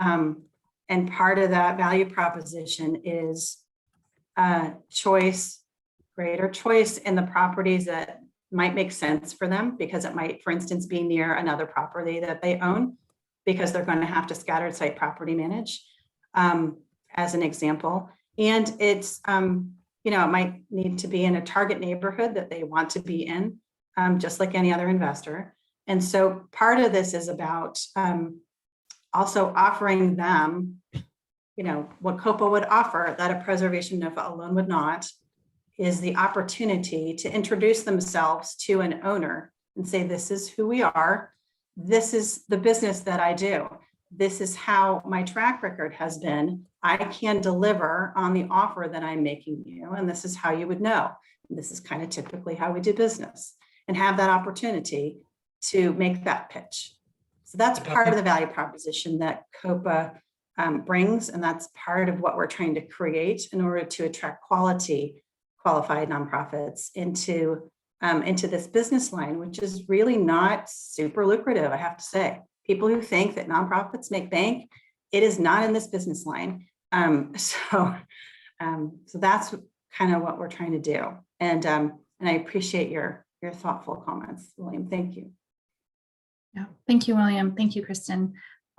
And part of that value proposition is greater choice in the properties that might make sense for them, because it might, for instance, be near another property that they own, because they're going to have to scattered site property manage, as an example. And it's, it might need to be in a target neighborhood that they want to be in, just like any other investor. And so part of this is about also offering them, what COPA would offer that a preservation NOFA alone would not, is the opportunity to introduce themselves to an owner and say, this is who we are. This is the business that I do. This is how my track record has been. I can deliver on the offer that I'm making you, and this is how you would know. And this is kind of typically how we do business, and have that opportunity to make that pitch. So that's part of the value proposition that COPA brings, and that's part of what we're trying to create in order to attract qualified nonprofits into this business line, which is really not super lucrative, I have to say. People who think that nonprofits make bank, it is not in this business line. So that's kind of what we're trying to do. And I appreciate your thoughtful comments, William. Thank you. Yeah, thank you, William. Thank you, Kristen.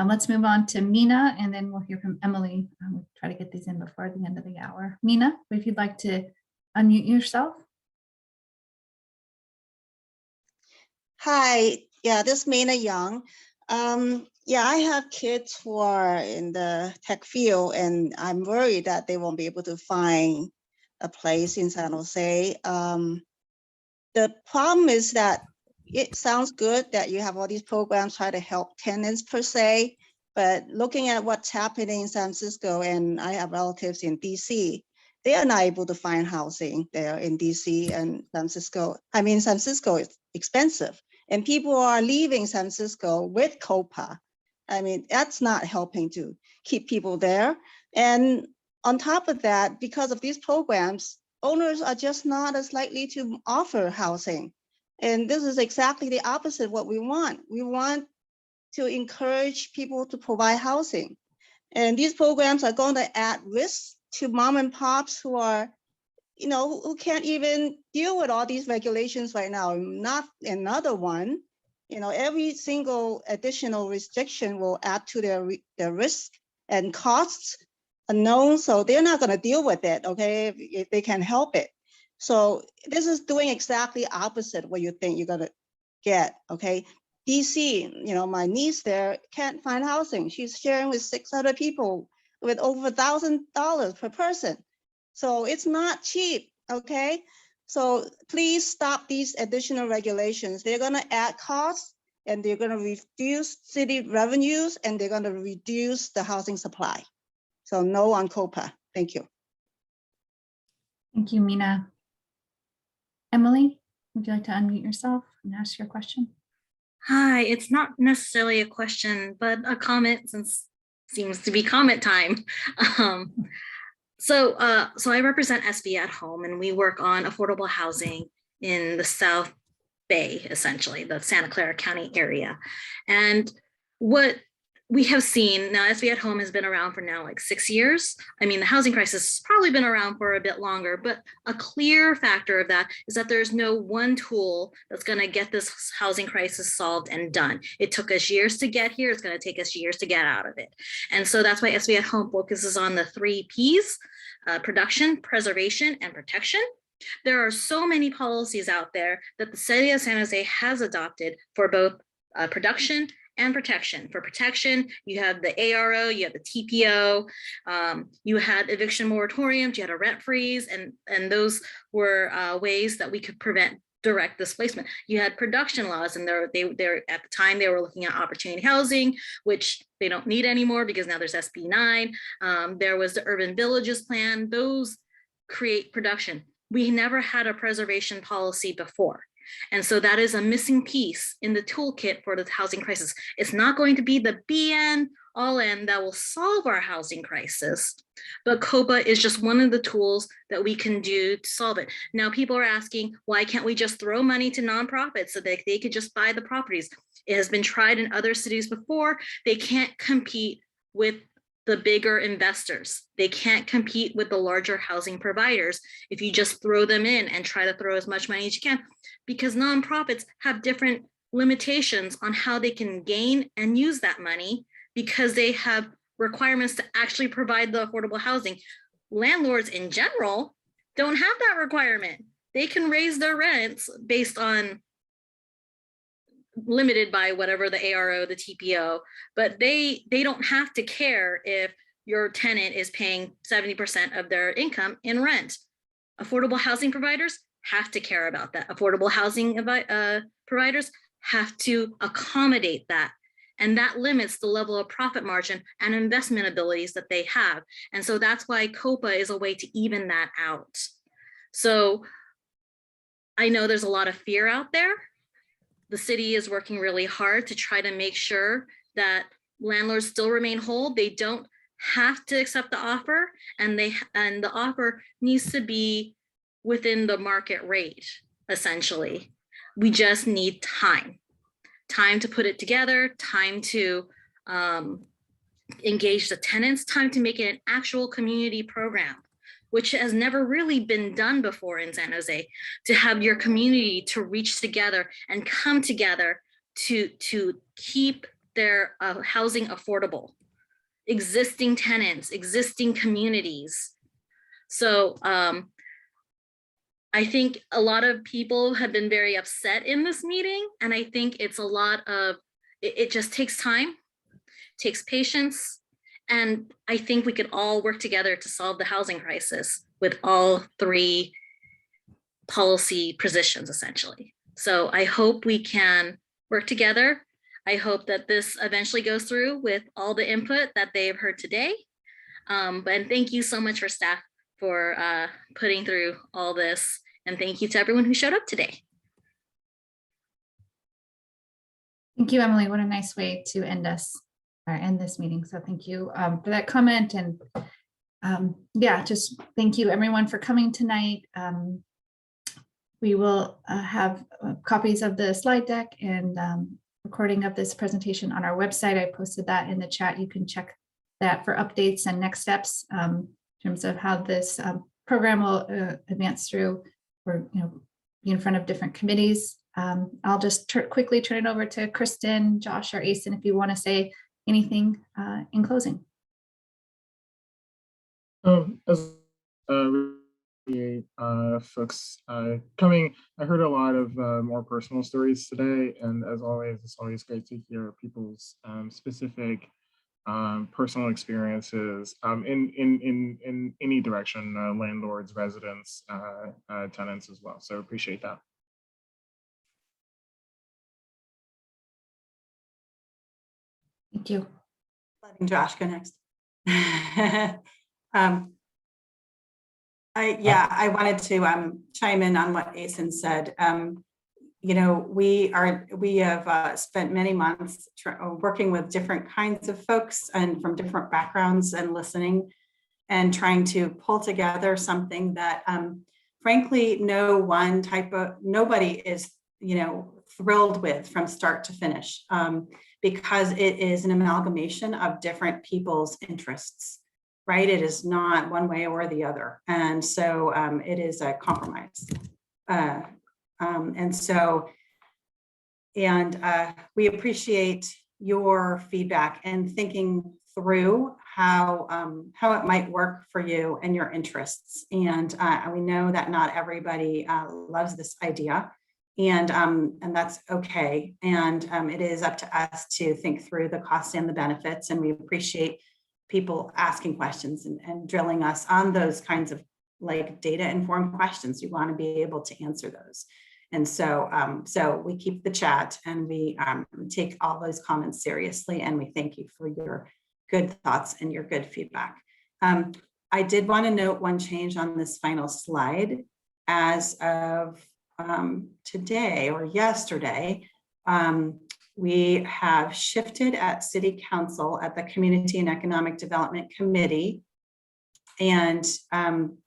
Let's move on to Mina, and then we'll hear from Emily. We'll try to get these in before the end of the hour. Mina, if you'd like to unmute yourself. Hi, yeah, this is Mina Young. Yeah, I have kids who are in the tech field, and I'm worried that they won't be able to find a place in San Jose. The problem is that it sounds good that you have all these programs try to help tenants per se, But looking at what's happening in San Francisco, and I have relatives in DC, they are not able to find housing there in DC and San Francisco. I mean, San Francisco is expensive, and people are leaving San Francisco with COPA. I mean, that's not helping to keep people there. And on top of that, because of these programs, owners are just not as likely to offer housing. And this is exactly the opposite of what we want. We want to encourage people to provide housing. And these programs are going to add risk to mom and pops who are, who can't even deal with all these regulations right now. Not another one, every single additional restriction will add to their risk and costs unknown. So they're not going to deal with it, okay, if they can help it. So this is doing exactly opposite what you think you're going to get, okay? DC, my niece there can't find housing. She's sharing with 6 other people with over $1,000 per person. So it's not cheap, okay? So please stop these additional regulations. They're gonna add costs and they're gonna reduce city revenues and they're gonna reduce the housing supply. So no on COPA, thank you. Thank you, Mina. Emily, would you like to unmute yourself and ask your question? Hi, it's not necessarily a question, but a comment since it seems to be comment time. So I represent SB at Home and we work on affordable housing in the South Bay, essentially, the Santa Clara County area. And what we have seen now, SB at Home has been around for now like 6 years. I mean, the housing crisis has probably been around for a bit longer, but a clear factor of that is that there's no one tool that's going to get this housing crisis solved and done. It took us years to get here. It's going to take us years to get out of it. And so that's why SB at Home focuses on the 3 Ps, production, preservation, and protection. There are so many policies out there that the city of San Jose has adopted for both production and protection. For protection, you have the ARO, you have the TPO, you had eviction moratoriums, you had a rent freeze, and those were ways that we could prevent direct displacement. You had production laws, and they're at the time they were looking at opportunity housing, which they don't need anymore because now there's SB 9. There was the urban villages plan. Those create production. We never had a preservation policy before. And so that is a missing piece in the toolkit for the housing crisis. It's not going to be the be-end, all-end that will solve our housing crisis, but COPA is just one of the tools that we can do to solve it. Now, people are asking, why can't we just throw money to nonprofits so that they could just buy the properties? It has been tried in other cities before. They can't compete with the bigger investors. They can't compete with the larger housing providers if you just throw them in and try to throw as much money as you can, because nonprofits have different limitations on how they can gain and use that money because they have requirements to actually provide the affordable housing. Landlords in general don't have that requirement. They can raise their rents based on limited by whatever the ARO, the TPO, but they don't have to care if your tenant is paying 70% of their income in rent. Affordable housing providers have to care about that. Affordable housing providers have to accommodate that. And that limits the level of profit margin and investment abilities that they have. And so that's why COPA is a way to even that out. So I know there's a lot of fear out there. The city is working really hard to try to make sure that landlords still remain whole. They don't have to accept the offer, and the offer needs to be within the market rate, essentially. We just need time to put it together, time to engage the tenants, time to make it an actual community program, which has never really been done before in San Jose, to have your community to reach together and come together to keep their housing affordable, existing tenants, existing communities. So I think a lot of people have been very upset in this meeting, and I think it's a lot of, it just takes time, takes patience. And I think we could all work together to solve the housing crisis with all 3 policy positions, essentially. So I hope we can work together. I hope that this eventually goes through with all the input that they have heard today. But thank you so much for staff for putting through all this. And thank you to everyone who showed up today. Thank you, Emily. What a nice way to end this meeting. So thank you for that comment. And yeah, just thank you everyone for coming tonight. We will have copies of the slide deck and recording of this presentation on our website. I posted that in the chat. You can check that for updates and next steps in terms of how this program will advance through or be in front of different committees. I'll just quickly turn it over to Kristen, Josh, or Asen if you want to say anything in closing. As folks coming, I heard a lot of more personal stories today, and as always, it's always great to hear people's specific personal experiences in any direction, landlords, residents, tenants as well. So appreciate that. Thank you. Letting Josh go next. I wanted to chime in on what Asen said. We have spent many months working with different kinds of folks and from different backgrounds and listening and trying to pull together something that frankly nobody is thrilled with from start to finish because it is an amalgamation of different people's interests. Right? It is not one way or the other. And so it is a compromise. We appreciate your feedback and thinking through how it might work for you and your interests. And we know that not everybody loves this idea, and that's okay. And it is up to us to think through the costs and the benefits, and we appreciate people asking questions and drilling us on those kinds of data informed questions. You want to be able to answer those. And so we keep the chat and we take all those comments seriously. And we thank you for your good thoughts and your good feedback. I did want to note one change on this final slide. As of today or yesterday, we have shifted at City Council at the Community and Economic Development Committee and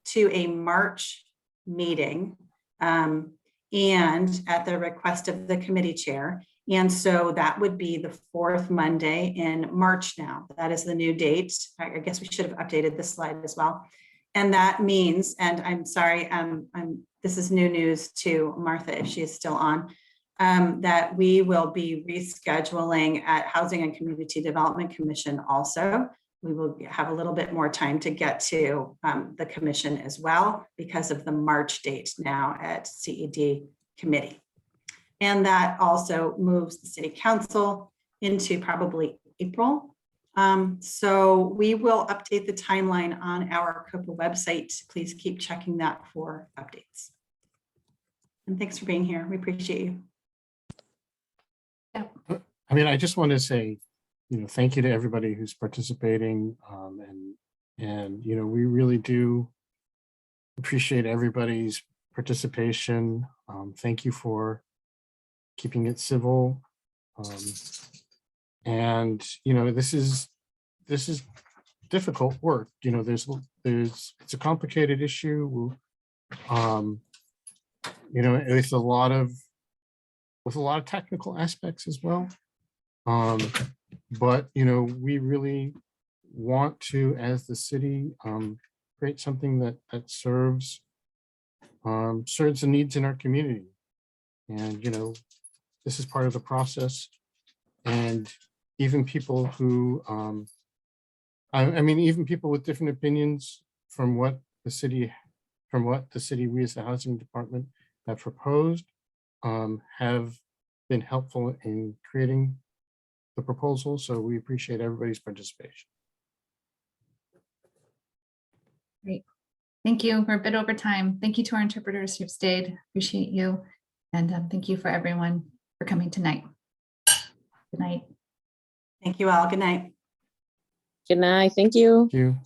to a March meeting and at the request of the committee chair. And so that would be the fourth Monday in March now. That is the new date. I guess we should have updated this slide as well. And that means, and I'm sorry, this is new news to Martha if she is still on, that we will be rescheduling at Housing and Community Development Commission also. We will have a little bit more time to get to the commission as well because of the March date now at CED committee. And that also moves the City Council into probably April. So we will update the timeline on our COPA website. Please keep checking that for updates. And thanks for being here. We appreciate you. I mean, I just want to say, thank you to everybody who's participating, and we really do appreciate everybody's participation. Thank you for keeping it civil, and this is difficult work. It's a complicated issue. With a lot of technical aspects as well. But we really want to, as the city, create something that serves the needs in our community. And this is part of the process. And even people who, even people with different opinions from what the city, we as the housing department have proposed, have been helpful in creating the proposal. So we appreciate everybody's participation. Great. Thank you. We're a bit over time. Thank you to our interpreters who've stayed. Appreciate you. And thank you for everyone for coming tonight. Good night. Thank you all. Good night. Good night. Thank you. Thank you.